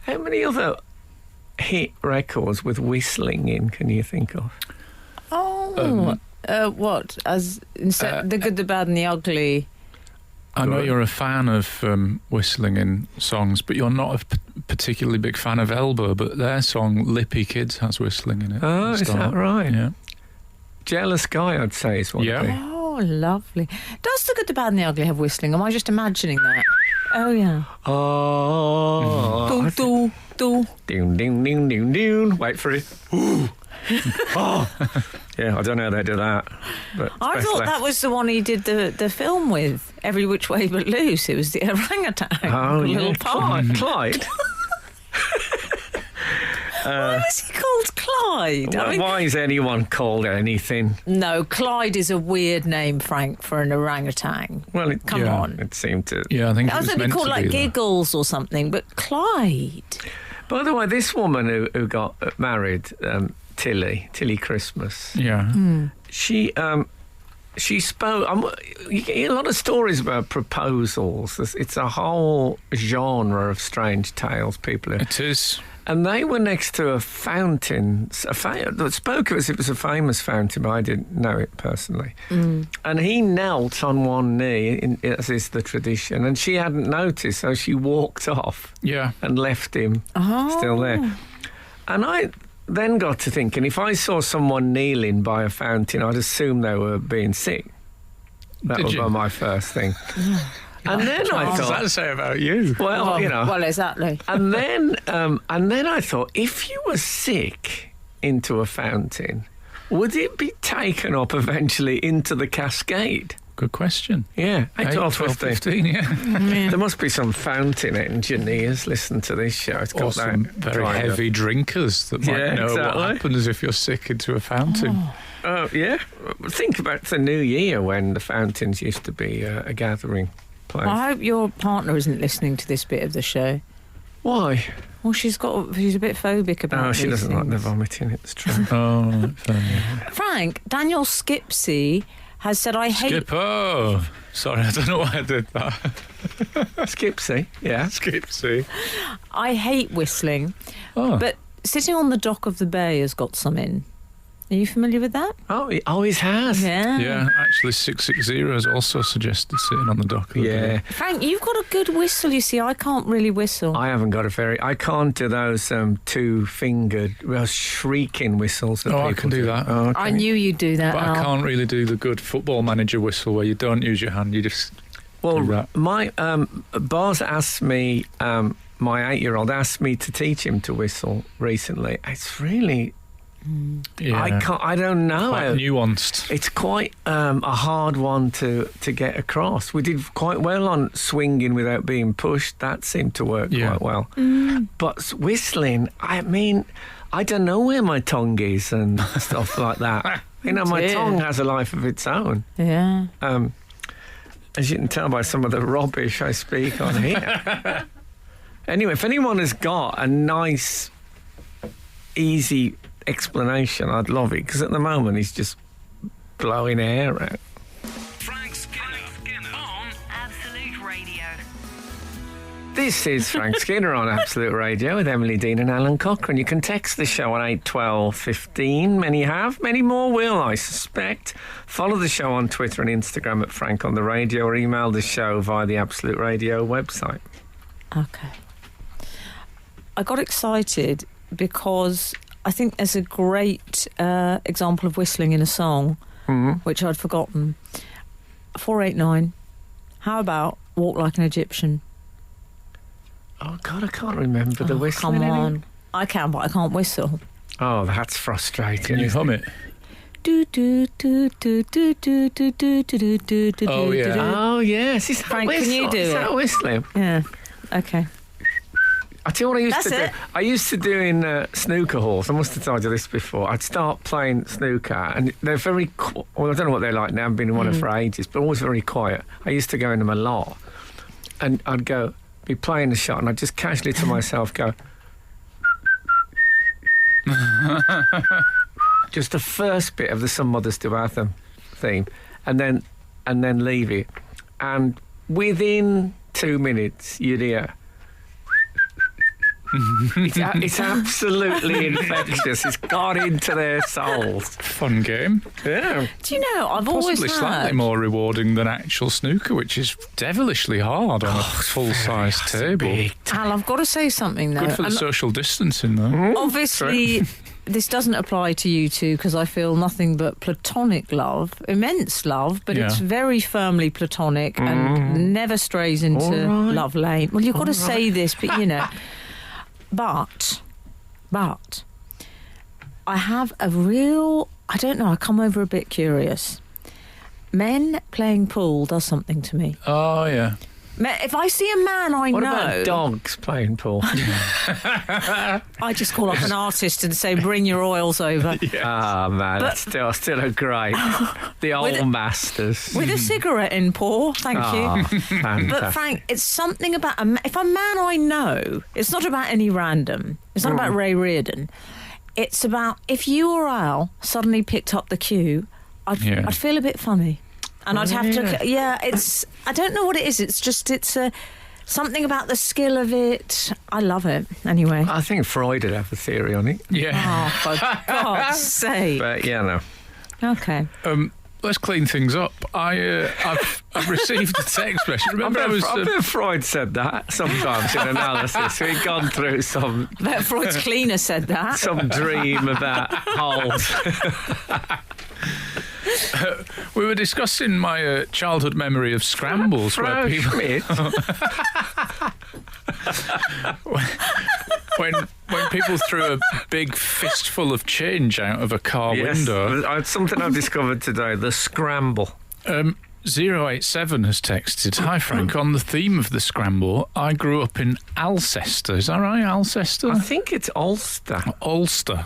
many other hit records with whistling in can you think of? What? As instead, the good, the bad, and the ugly. I know you're a fan of whistling in songs, but you're not a particularly big fan of Elbow, but their song Lippy Kids has whistling in it. Oh, is that right? Yeah. Jealous Guy, I'd say, is one of the... Oh, lovely. Does The Good, the Bad and the Ugly have whistling? Am I just imagining that? Oh, yeah. Oh. Do, do. Ding, ding, ding, ding, ding. Wait for it. Ooh. Oh. Yeah, I don't know how they do that. But I thought that was the one he did the film with, Every Which Way But Loose. It was the orangutan. Oh, yeah. Little part. Clyde. Why was he called Clyde? Why is anyone called anything? No, Clyde is a weird name, Frank, for an orangutan. Well, Come on. It seemed to... Yeah, I think I was going to be called like Giggles or something, but Clyde. By the way, this woman who got married, Tilly Christmas. Yeah. She spoke. You get a lot of stories about proposals. It's a whole genre of strange tales. It is. And they were next to a fountain. That spoke of as if it was a famous fountain, but I didn't know it personally. And he knelt on one knee, as is the tradition, and she hadn't noticed, so she walked off. Yeah. And left him still there. And I then got to thinking, if I saw someone kneeling by a fountain, I'd assume they were being sick. That was my first thing. And then I thought, what does that say about you? Well, you know. Well, exactly. And then I thought, if you were sick into a fountain, would it be taken up eventually into the cascade? Good question. Yeah, 8, 12, 15, yeah. There must be some fountain engineers listen to this show. It's got Or some that very heavy drinkers that might know what happens if you're sick into a fountain. Yeah. Think about the New Year when the fountains used to be a gathering place. I hope your partner isn't listening to this bit of the show. Why? Well, she's a bit phobic about Oh, she these doesn't things. like the vomiting, it's true. Oh, fair enough. Frank, Daniel Skipsey has said, I hate... Skipper! Sorry, I don't know why I did that. Skipsy, yeah. Skipsy. I hate whistling, but Sitting on the Dock of the Bay has got some in. Are you familiar with that? Oh, he always has. Yeah. Yeah, actually 660 has also suggested sitting on the dock of the bay. Frank, you've got a good whistle, you see. I can't really whistle. I haven't got I can't do those two-fingered, shrieking whistles that people I can do that. Oh, okay. I knew you'd do that, But Al. I can't really do the good football manager whistle where you don't use your hand, you just do that. My Boz asked me, my 8-year-old asked me to teach him to whistle recently. It's really... Yeah. I don't know. Quite nuanced. It's quite a hard one to get across. We did quite well on swinging without being pushed. That seemed to work quite well. But whistling, I mean, I don't know where my tongue is and stuff like that. You know, my tongue has a life of its own. Yeah. As you can tell by some of the rubbish I speak on here. Anyway, if anyone has got a nice, easy explanation, I'd love it, because at the moment he's just blowing air out. Frank Skinner on Absolute Radio. This is Frank Skinner on Absolute Radio with Emily Dean and Alan Cochrane. You can text the show on 81215. Many have, many more will, I suspect. Follow the show on Twitter and Instagram at Frank on the Radio, or email the show via the Absolute Radio website. Okay. I got excited because I think there's a great example of whistling in a song, which I'd forgotten. 489. How about Walk Like an Egyptian? Oh, God, I can't remember the whistling. Come on. I can, but I can't whistle. Oh, that's frustrating. Can you hum it? Do do do do do do do do do do do. Oh, yeah. Oh, yes. Is that Frank, whistle? can you do Is it? that whistling? Yeah. Okay. I tell you what I used That's to do. it. I used to do in snooker halls. I must have told you this before. I'd start playing snooker, and they're very. Well, I don't know what they're like now. I've been in one for ages, but always very quiet. I used to go in them a lot, and I'd be playing the shot, and I'd just casually to myself go, just the first bit of the Some Mothers Do Anthem theme, and then leave it, and within 2 minutes you'd hear. It's absolutely infectious. It's got into their souls. Fun game. Yeah. Do you know, I've Possibly always slightly heard... more rewarding than actual snooker, which is devilishly hard on a full-size table. Al, I've got to say something, though. Good for the social distancing, though. Obviously, this doesn't apply to you two because I feel nothing but platonic love, immense love, but it's very firmly platonic and never strays into love lane. Well, you've got to say this, but, you know... But I have a real... I don't know, I come over a bit curious. Men playing pool does something to me. Oh, yeah. If I see a man I What know... What about dogs playing pool? I just call up an artist and say, bring your oils over. Ah, man, But- still a great... The old masters. With a cigarette in, Paul, thank you. Fantastic. But Frank, it's something about... if a man I know, it's not about any random. It's not about Ray Reardon. It's about if you or Al suddenly picked up the cue, I'd feel a bit funny. And I'd have to... Yeah, it's... I don't know what it is. It's just... It's something about the skill of it. I love it. Anyway. I think Freud would have a theory on it. Yeah. Oh, for God's sake. But, yeah, no. Okay. Let's clean things up. I've received a text message. Remember, I bet Freud said that sometimes in analysis. He'd gone through some... I bet Freud's cleaner said that. Some dream about holes. We were discussing my childhood memory of scrambles where people... when people threw a big fistful of change out of a car window. It's something I've discovered today, the scramble. 087 has texted, "Hi Frank, on the theme of the scramble, I grew up in Alcester." Is that right, Alcester? I think it's Ulster. Ulster.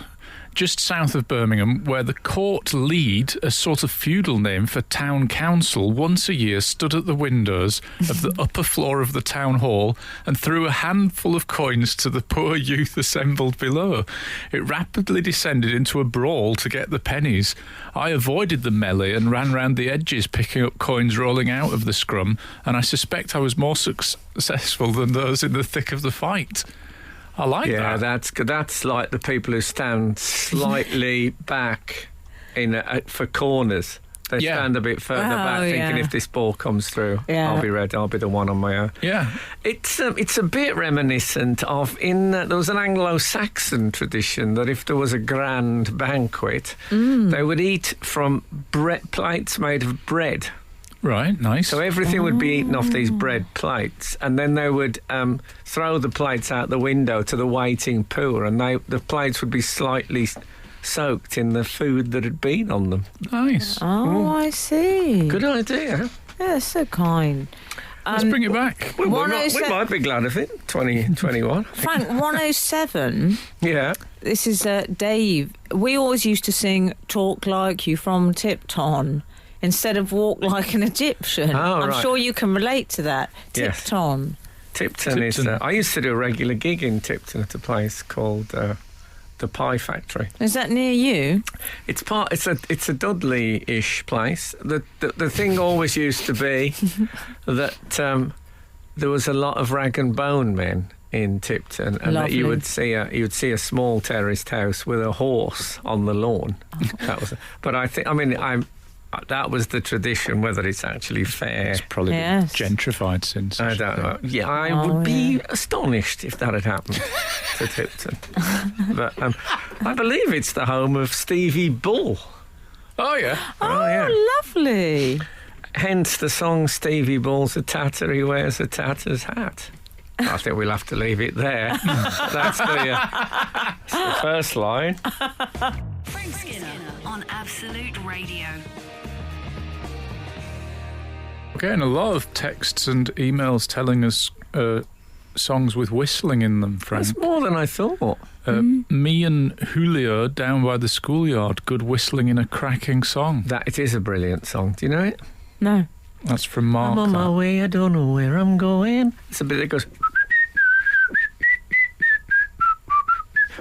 Just south of Birmingham, where the court lead, a sort of feudal name for town council, once a year stood at the windows of the upper floor of the town hall and threw a handful of coins to the poor youth assembled below. It rapidly descended into a brawl to get the pennies. I avoided the melee and ran round the edges picking up coins rolling out of the scrum, and I suspect I was more successful than those in the thick of the fight. I like that. Yeah, that's like the people who stand slightly back for corners. They stand a bit further back, thinking if this ball comes through, I'll be ready. I'll be the one on my own. Yeah, it's a bit reminiscent of there was an Anglo-Saxon tradition that if there was a grand banquet, they would eat from plates made of bread. Right, nice. So everything would be eaten off these bread plates, and then they would throw the plates out the window to the waiting poor, and the plates would be slightly soaked in the food that had been on them. Nice. Oh, I see. Good idea. Yeah, so kind. Let's bring it back. We might be glad of it. 2021. Frank, 107. Yeah. This is Dave. We always used to sing "Talk Like You" from Tipton instead of "Walk Like an Egyptian." I'm sure you can relate to that. Tipton. Tipton is... I used to do a regular gig in Tipton at a place called the Pie Factory. Is that near you? It's a Dudley-ish place. The thing always used to be that there was a lot of rag and bone men in Tipton, and that you would see a small terraced house with a horse on the lawn. That was. But that was the tradition. Whether it's actually fair, it's probably been gentrified since. I don't know. Yeah, I would be astonished if that had happened to Tipton. But I believe it's the home of Stevie Bull. Oh yeah. Lovely. Hence the song "Stevie Bull's a tatter, he wears a tatter's hat." I think we'll have to leave it there. That's the first line. Frank Skinner on Absolute Radio. We're getting a lot of texts and emails telling us songs with whistling in them, Frank. That's more than I thought. Me and Julio down by the schoolyard, good whistling in a cracking song. It is a brilliant song. Do you know it? No. That's from Mark. I'm on my way, I don't know where I'm going. It's a bit that goes...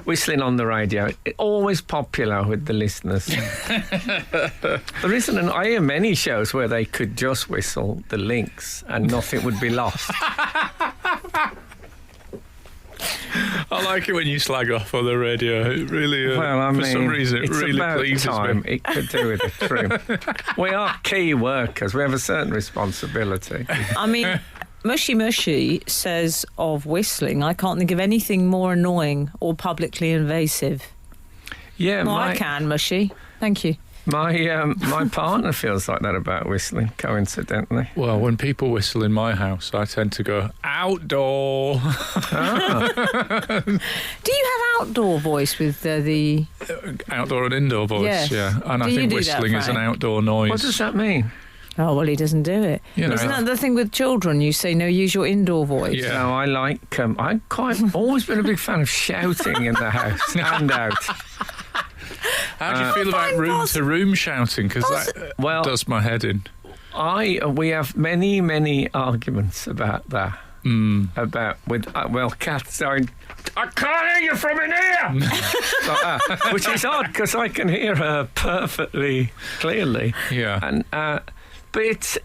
Whistling on the radio, always popular with the listeners. There isn't I hear many shows where they could just whistle the links and nothing would be lost. I like it when you slag off on the radio. It really, for some reason, it it's really about pleases time me. it could do with a trim. We are key workers. We have a certain responsibility. I mean, Mushy Mushy says of whistling, I can't think of anything more annoying or publicly invasive. Yeah, Well, I can, Mushy. Thank you. My partner feels like that about whistling, coincidentally. Well, when people whistle in my house, I tend to go, outdoor. Do you have outdoor voice with the... Outdoor and indoor voice, Yes. yeah. And I Do you think do that, whistling is an Frank? outdoor noise. What does that mean? Oh, well, he doesn't do it. You know. Isn't that the thing with children? You say, no, use your indoor voice. Yeah. No, I like... I've always been a big fan of shouting in the house and out. How do you feel about room-to-room shouting? Because that does my head in. We have many arguments about that. Kath saying, I can't hear you from in here! Like that, which is odd because I can hear her perfectly clearly. Yeah. And but it's,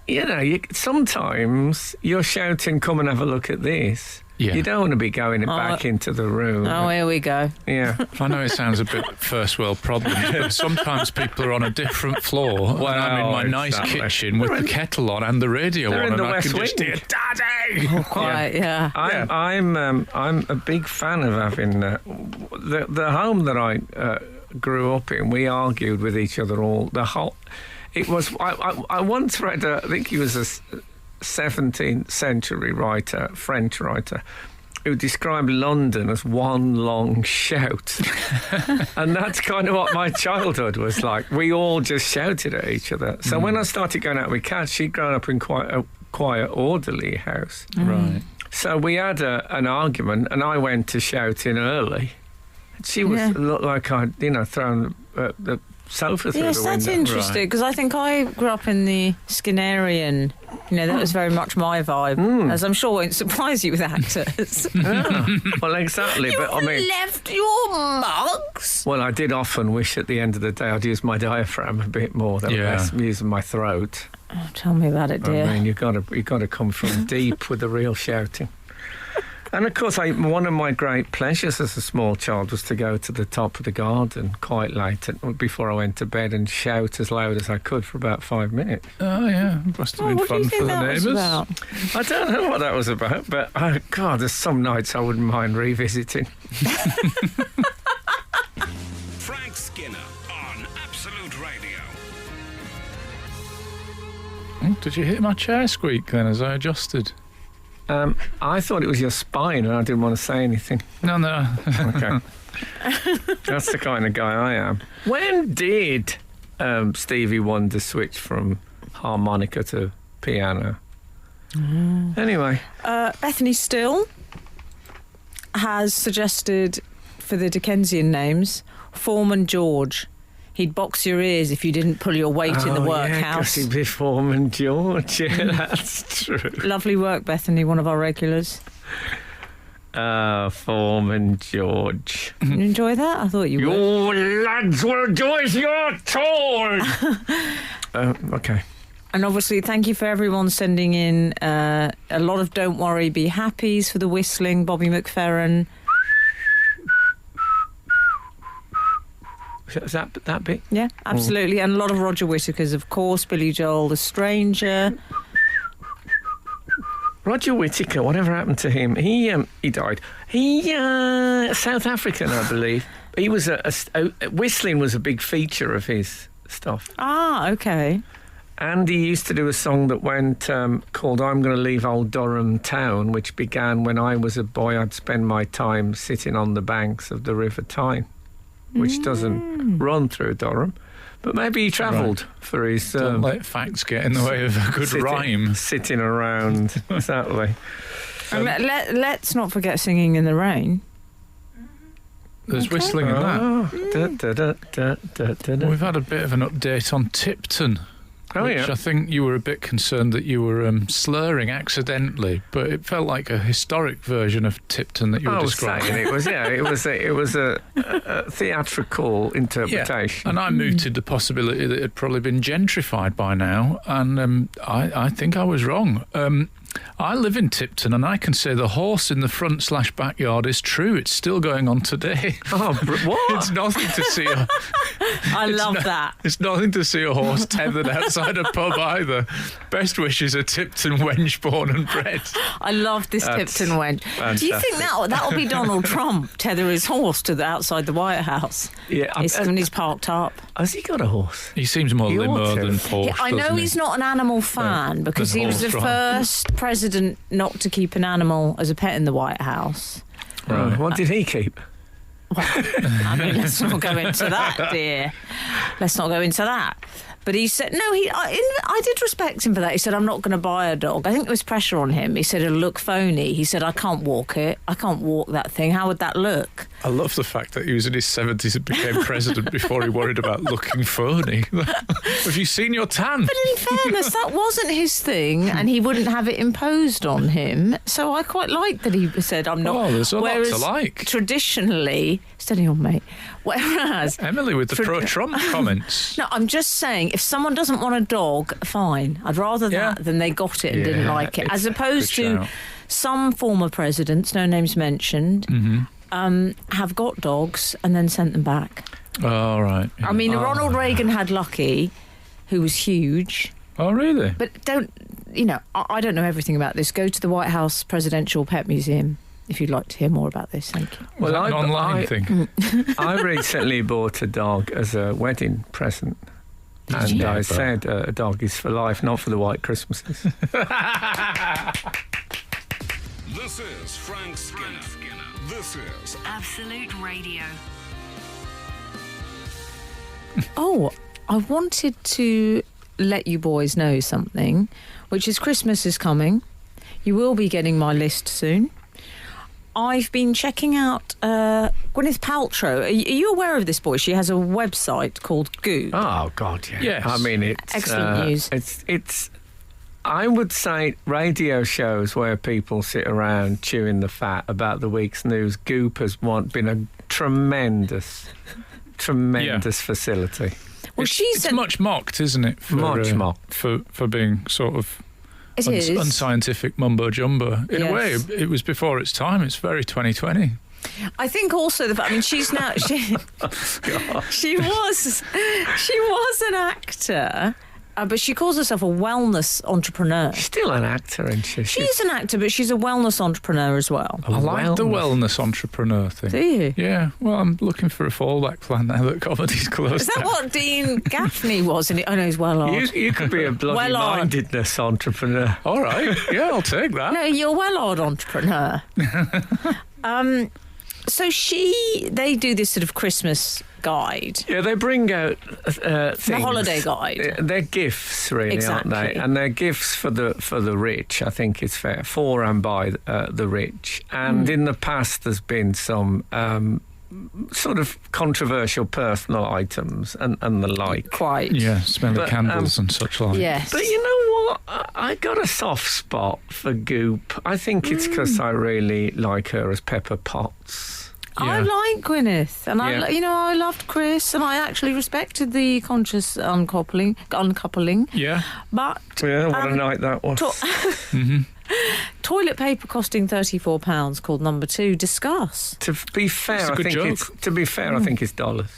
sometimes you're shouting, come and have a look at this. Yeah. You don't want to be going back into the room. Oh, here we go. Yeah. I know it sounds a bit first world problem, but sometimes people are on a different floor. Well, and I'm in my nice kitchen with the kettle on and the radio on, and I can just hear Daddy. Oh, quite, yeah. I'm a big fan of having the home that I grew up in. We argued with each other It was. I once read. I think he was a 17th century writer, French writer, who described London as one long shout. And that's kind of what my childhood was like. We all just shouted at each other. So when I started going out with Kat, she'd grown up in quite a quiet, orderly house. Right. So we had an argument, and I went to shout in early. She looked like I'd, thrown the sofa through the window. Yes, that's interesting, because I think I grew up in the Skinnerian. That was very much my vibe, as I'm sure won't surprise you with actors. Well, exactly. But I mean, left your mugs. Well, I did often wish at the end of the day I'd use my diaphragm a bit more than using my throat. Oh, tell me about it, dear. I mean, you've got to come from deep with the real shouting. And of course, one of my great pleasures as a small child was to go to the top of the garden quite late before I went to bed and shout as loud as I could for about 5 minutes. Oh, yeah. Must have been what fun do you think for the that was neighbours. about? I don't know what that was about, but God, there's some nights I wouldn't mind revisiting. Frank Skinner on Absolute Radio. Oh, did you hit my chair squeak then as I adjusted? I thought it was your spine and I didn't want to say anything. No. Okay. That's the kind of guy I am. When did Stevie Wonder switch from harmonica to piano? Anyway. Bethany Still has suggested for the Dickensian names, Foreman George. He'd box your ears if you didn't pull your weight in the workhouse. Yeah, he'd be Foreman George. Yeah, that's true. Lovely work, Bethany, one of our regulars. Foreman George. You enjoy that? I thought you would. You lads will do as you're told. Okay. And obviously, thank you for everyone sending in a lot of Don't Worry, Be Happies for the whistling, Bobby McFerrin. Is that bit? Yeah, absolutely. And a lot of Roger Whittaker's, of course, Billy Joel, The Stranger. Roger Whittaker, whatever happened to him? He died. South African, I believe. He was whistling was a big feature of his stuff. Ah, okay. And he used to do a song that went called "I'm Going to Leave Old Durham Town," which began when I was a boy. I'd spend my time sitting on the banks of the River Tyne, which doesn't run through Durham. But maybe he travelled for his... Don't let facts get in the way of a good rhyme. Sitting around, exactly. And let's not forget Singing in the Rain. There's whistling in that. We've had a bit of an update on Tipton. Which I think you were a bit concerned that you were slurring accidentally, but it felt like a historic version of Tipton that you were describing. It was a theatrical interpretation. Yeah. And I mooted the possibility that it had probably been gentrified by now, and I think I was wrong. I live in Tipton, and I can say the horse in the front/backyard is true. It's still going on today. Oh, what? It's nothing to see. I love that. It's nothing to see a horse tethered outside a pub either. Best wishes, a Tipton wench born and bred. I love this Tipton wench. Fantastic. Do you think that'll be Donald Trump tether his horse to outside the White House? Yeah, when he's parked up. Has he got a horse? He seems more He ought limo to. than Porsche. I know doesn't he? he's not an animal fan because he was the horse first president not to keep an animal as a pet in the White House. Right. What did he keep? I mean, let's not go into that, dear. Let's not go into that. But he said, no, I did respect him for that. He said, I'm not going to buy a dog. I think there was pressure on him. He said, it'll look phony. He said, I can't walk it. I can't walk that thing. How would that look? I love the fact that he was in his 70s and became president before he worried about looking phony. Have you seen your tan? But in fairness, that wasn't his thing, and he wouldn't have it imposed on him. So I quite like that he said, I'm not. Oh, there's a lot to Whereas like. Traditionally, steady on, mate. Whereas Emily with the pro-Trump comments. No, I'm just saying, if someone doesn't want a dog, fine. I'd rather that than they got it and didn't like it. As opposed good to shout. some former presidents, no names mentioned, have got dogs and then sent them back. Oh, right. Yeah. I mean, Ronald Reagan had Lucky, who was huge. Oh, really? But I don't know everything about this. Go to the White House Presidential Pet Museum if you'd like to hear more about this. Thank you. Well, an online thing. I recently bought a dog as a wedding present. And I said a dog is for life, not for the white Christmases. This is Frank Skinner. This is Absolute Radio. Oh, I wanted to let you boys know something, which is Christmas is coming. You will be getting my list soon. I've been checking out Gwyneth Paltrow. Are you aware of this, boy? She has a website called Goop. Oh, God, yeah. Yes. I mean, it's... Excellent news. It's I would say radio shows where people sit around chewing the fat about the week's news. Goop has been a tremendous facility. Well, it's much mocked, isn't it? Much mocked. For being sort of It is. unscientific mumbo-jumbo. In a way, Yes. it was before its time. It's very 2020. I think also she's now she was an actor, but she calls herself a wellness entrepreneur. She's still an actor, isn't she? She is an actor, but she's a wellness entrepreneur as well. I like the wellness entrepreneur thing. Do you? Yeah. Well, I'm looking for a fallback plan now that comedy's closed. Is that down. what Dean Gaffney was? I know he's well odd. You could be a bloody mindedness entrepreneur. All right. Yeah, I'll take that. No, you're a well-odd entrepreneur. So they do this sort of Christmas guide. Yeah, they bring out things. The holiday guide. They're gifts, really, Exactly. aren't they? And they're gifts for the rich. I think it's fair, for and by the rich. And in the past, there's been some sort of controversial personal items and the like. Quite. Yeah, smelly But, candles and such like. Yes. But you know what? I got a soft spot for Goop. I think it's because I really like her as Pepper Potts. I like Gwyneth, and Yeah. I loved Chris, and I actually respected the conscious uncoupling. Yeah. But Yeah, what a night that was. toilet paper costing £34 called number 2. Discuss. To be fair, I think it's dollars.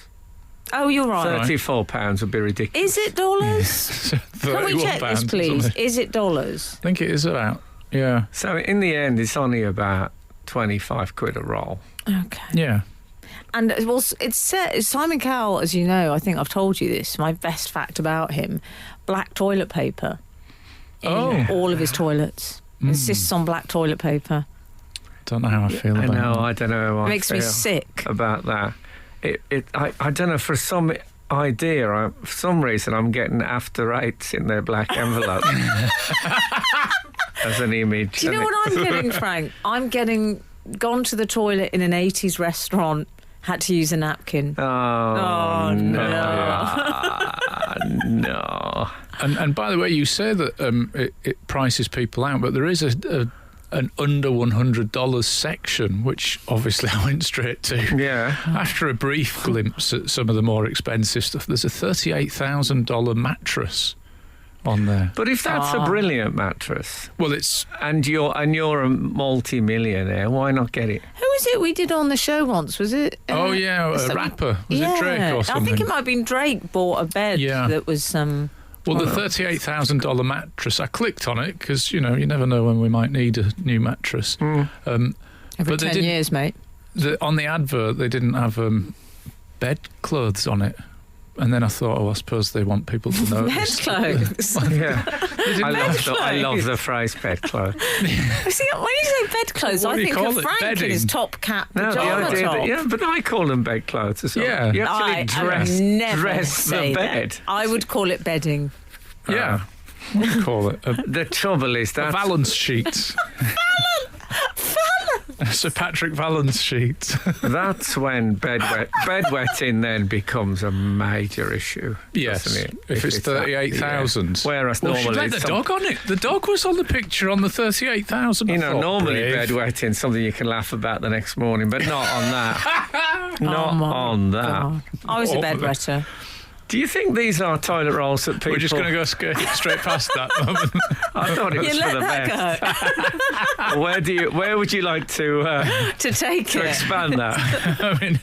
Oh, you're right. £34 would be ridiculous. Is it dollars? Can we check this, please? Is it dollars? I think it is about. Yeah. So in the end, it's only about 25 quid a roll. Okay. Yeah. And it's Simon Cowell, as you know, I think I've told you this, my best fact about him, black toilet paper in all of his toilets. Insists on black toilet paper. Don't know how I feel about it. I don't know how It makes me sick. about that. I don't know, for some idea, for some reason, I'm getting After Eights in their black envelope as an image. Do you know what I'm getting, Frank? I'm getting gone to the toilet in an 80s restaurant, had to use a napkin. Oh, no. And by the way, you say that it prices people out, but there is an under $100 section, which obviously I went straight to. Yeah. After a brief glimpse at some of the more expensive stuff, there's a $38,000 mattress, on there. But if that's a brilliant mattress, Well, it's and you're a multi-millionaire, why not get it? Who was it we did on the show once? Was it? a rapper. Was it Drake or something? I think it might have been Drake bought a bed that was Well, the $38,000 mattress, I clicked on it because, you never know when we might need a new mattress. every 10 years, mate. On the advert, they didn't have bed clothes on it. And then I thought, I suppose they want people to know. Bed clothes. Yeah, I love the phrase bed clothes. See, when you say bed clothes, I think of Frank in his top cap pajama top. But I call them bed clothes as well. Yeah. You actually dress the bed. That. I would call it bedding. Yeah. What do you call it? The trouble is that... Valance sheets. Sir Patrick Valance sheets. That's when bedwetting then becomes a major issue. Yes, doesn't it? if it's 38,000. Yeah. Whereas Well, normally... let the dog on it. The dog was on the picture on the 38,000. normally bedwetting something you can laugh about the next morning, but not on that. Not on that. God. I was a bedwetter. Do you think these are toilet rolls that people... We're just going to go straight past that moment. I thought it was for the best. Where would you like to take to it? expand that? I mean,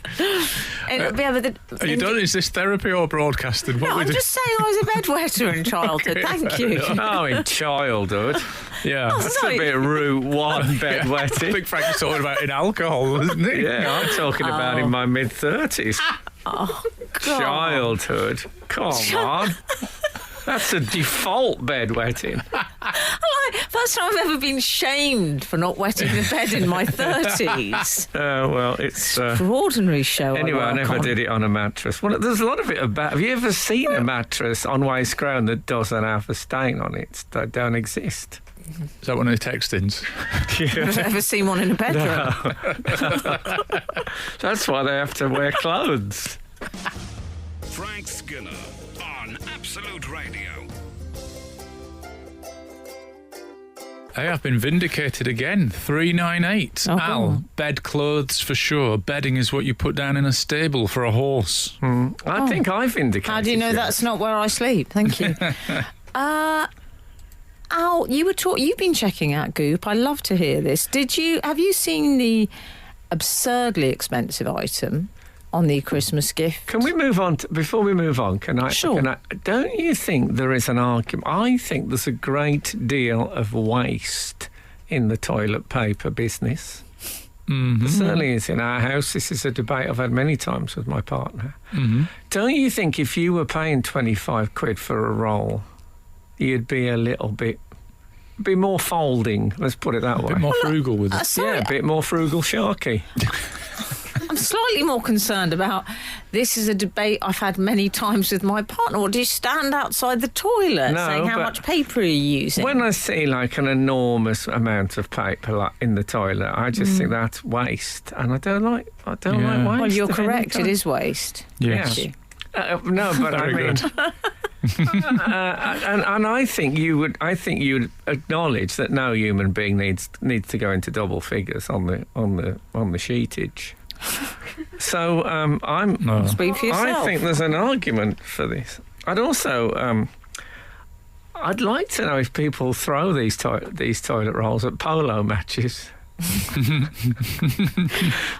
Are you done? Is this therapy or broadcasting? No, I'm just saying I was a bedwetter in childhood. Thank you. Oh, in childhood. Yeah. That's a bit route one bedwetting. I think Frank was talking about in alcohol, isn't he? Yeah, I'm talking about in my mid-30s. Oh, God. Childhood. Come on. That's a default bedwetting. First time I've ever been shamed for not wetting the bed in my 30s. Well, it's... Extraordinary show. Anyway, I never did it on a mattress. Well, there's a lot of it about... Have you ever seen a mattress on waste ground that doesn't have a stain on it? They don't exist. Is that one of the textings? Have you ever seen one in a bedroom? No. That's why they have to wear clothes. Frank Skinner on Absolute Radio. Hey, I've been vindicated again. 398. Oh, Al, bed clothes for sure. Bedding is what you put down in a stable for a horse. I think I've vindicated. How do you know that's not where I sleep? Thank you. Al, you've been checking out Goop. I love to hear this. Have you seen the absurdly expensive item on the Christmas gift? Can we move on? Before we move on, Sure. Don't you think there is an argument? I think there's a great deal of waste in the toilet paper business. Mm-hmm. There certainly is in our house. This is a debate I've had many times with my partner. Mm-hmm. Don't you think if you were paying 25 quid for a roll, you'd be a little bit more folding, let's put it that way. A bit more frugal with it. Yeah, a bit more frugal sharky. I'm slightly more concerned about this is a debate I've had many times with my partner. Or do you stand outside the toilet saying how much paper are you using? When I see like an enormous amount of paper in the toilet, I just think that's waste, and I don't like waste. Well, you're correct. It is waste. Yes. No, but I mean, and I think you would acknowledge that no human being needs to go into double figures on the sheetage. So Speak for yourself. I think there's an argument for this. I'd also I'd like to know if people throw these toilet rolls at polo matches.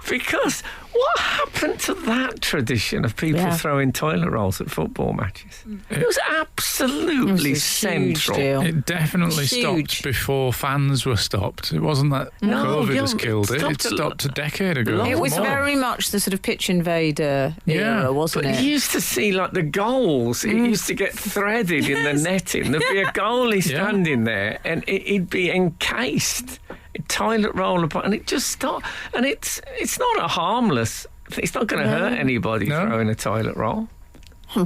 Because what happened to that tradition of people throwing toilet rolls at football matches? It was absolutely central. It definitely stopped before fans were stopped. It wasn't that COVID has killed it. It stopped a decade ago. It was very much the sort of pitch invader era, wasn't it? You used to see like the goals. It used to get threaded in the netting. There'd be a goalie standing there, and it'd be encased. Toilet roll apart, and it just stopped. And it's not a harmless. It's not going to hurt anybody throwing a toilet roll.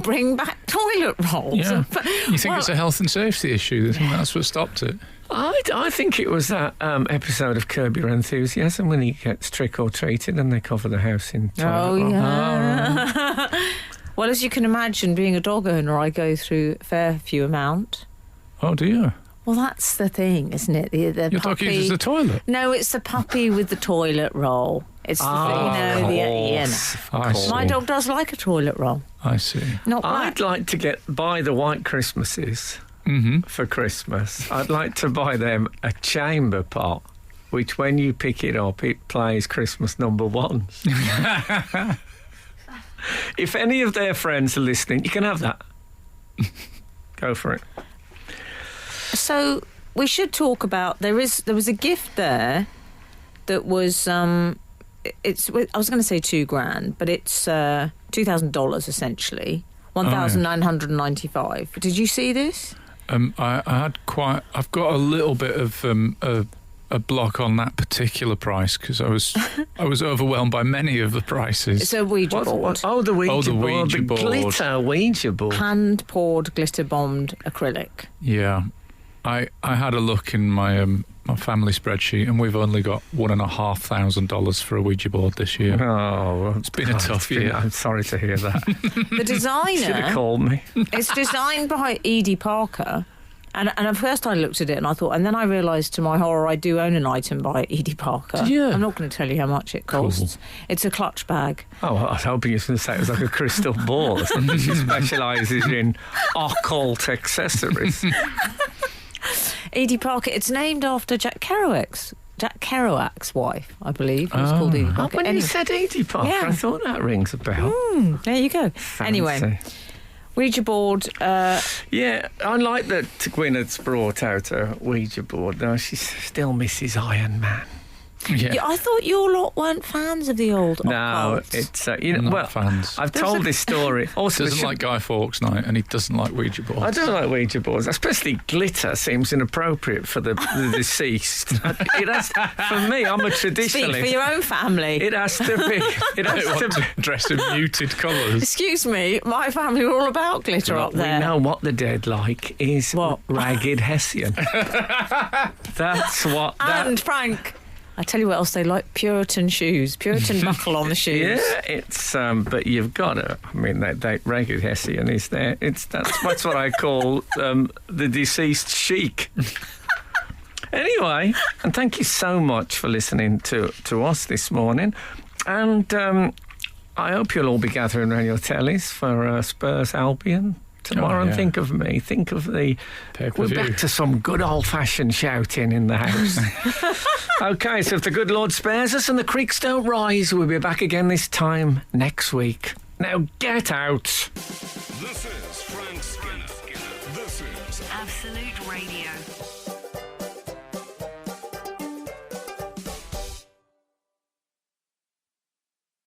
Bring back toilet rolls. Yeah. You think it's a health and safety issue? You think that's what stopped it? I think it was that episode of Curb Your Enthusiasm when he gets trick or treated and they cover the house in toilet roll. Yeah. Well, as you can imagine, being a dog owner, I go through a fair few amount. Oh, do you? Well, that's the thing, isn't it? The Your puppy. dog uses the toilet? No, it's the puppy with the toilet roll. It's the my dog does like a toilet roll. I see. Not black. I'd like to buy the white Christmases for Christmas. I'd like to buy them a chamber pot, which when you pick it up, it plays Christmas number one. If any of their friends are listening, you can have that. Go for it. So we should talk about there was a gift there that was I was going to say $2,000, but it's $2,000 essentially, $1,995. Did you see this? I had I've got a little bit of a block on that particular price because I was overwhelmed by many of the prices. It's a Ouija board. Oh, the Ouija board. Ouija board. Glitter Ouija board. Hand poured, glitter bombed acrylic. Yeah, I had a look in my my family spreadsheet, and we've only got $1,500 for a Ouija board this year. Oh, well, it's been a tough year. I'm sorry to hear that. The designer should have called me. It's designed by Edie Parker. And at first I looked at it and I thought, and then I realised to my horror I do own an item by Edie Parker. Yeah. I'm not going to tell you how much it costs. Cool. It's a clutch bag. Oh, I was hoping you were going to say it was like a crystal ball or something. She specialises in occult accessories. Edie Parker, it's named after Jack Kerouac's wife, I believe. It was called Edie Parker. When you said Edie Parker, yeah. I thought that rings a bell. There you go. Fancy. Anyway. Ouija board. Yeah, I like that Gwyneth's brought out a Ouija board. Now she's still Mrs. Iron Man. Yeah, I thought you lot weren't fans of the old. No, occult. it's fans. I've told this story. Also, doesn't like Guy Fawkes Night, and he doesn't like Ouija boards. I don't like Ouija boards, especially glitter. Seems inappropriate for the deceased. It has, for me, I'm a traditionalist. Speak for your own family. It has to be. It has to be. Dress in muted colours. Excuse me, my family were all about glitter up there. We know what the dead like is what? Ragged Hessian. That's what. And Frank. I tell you what else they like: Puritan shoes, Puritan buckle on the shoes. Yeah, it's but you've got to. I mean, that Ragged Hessian is there. That's what I call the deceased chic. Anyway, and thank you so much for listening to us this morning, and I hope you'll all be gathering around your tellies for Spurs Albion tomorrow. And think of me. Think of the. We're back to some good old-fashioned shouting in the house. Okay, so if the good Lord spares us and the creeks don't rise, we'll be back again this time next week. Now get out. This is Frank Skinner. This is Absolute Radio.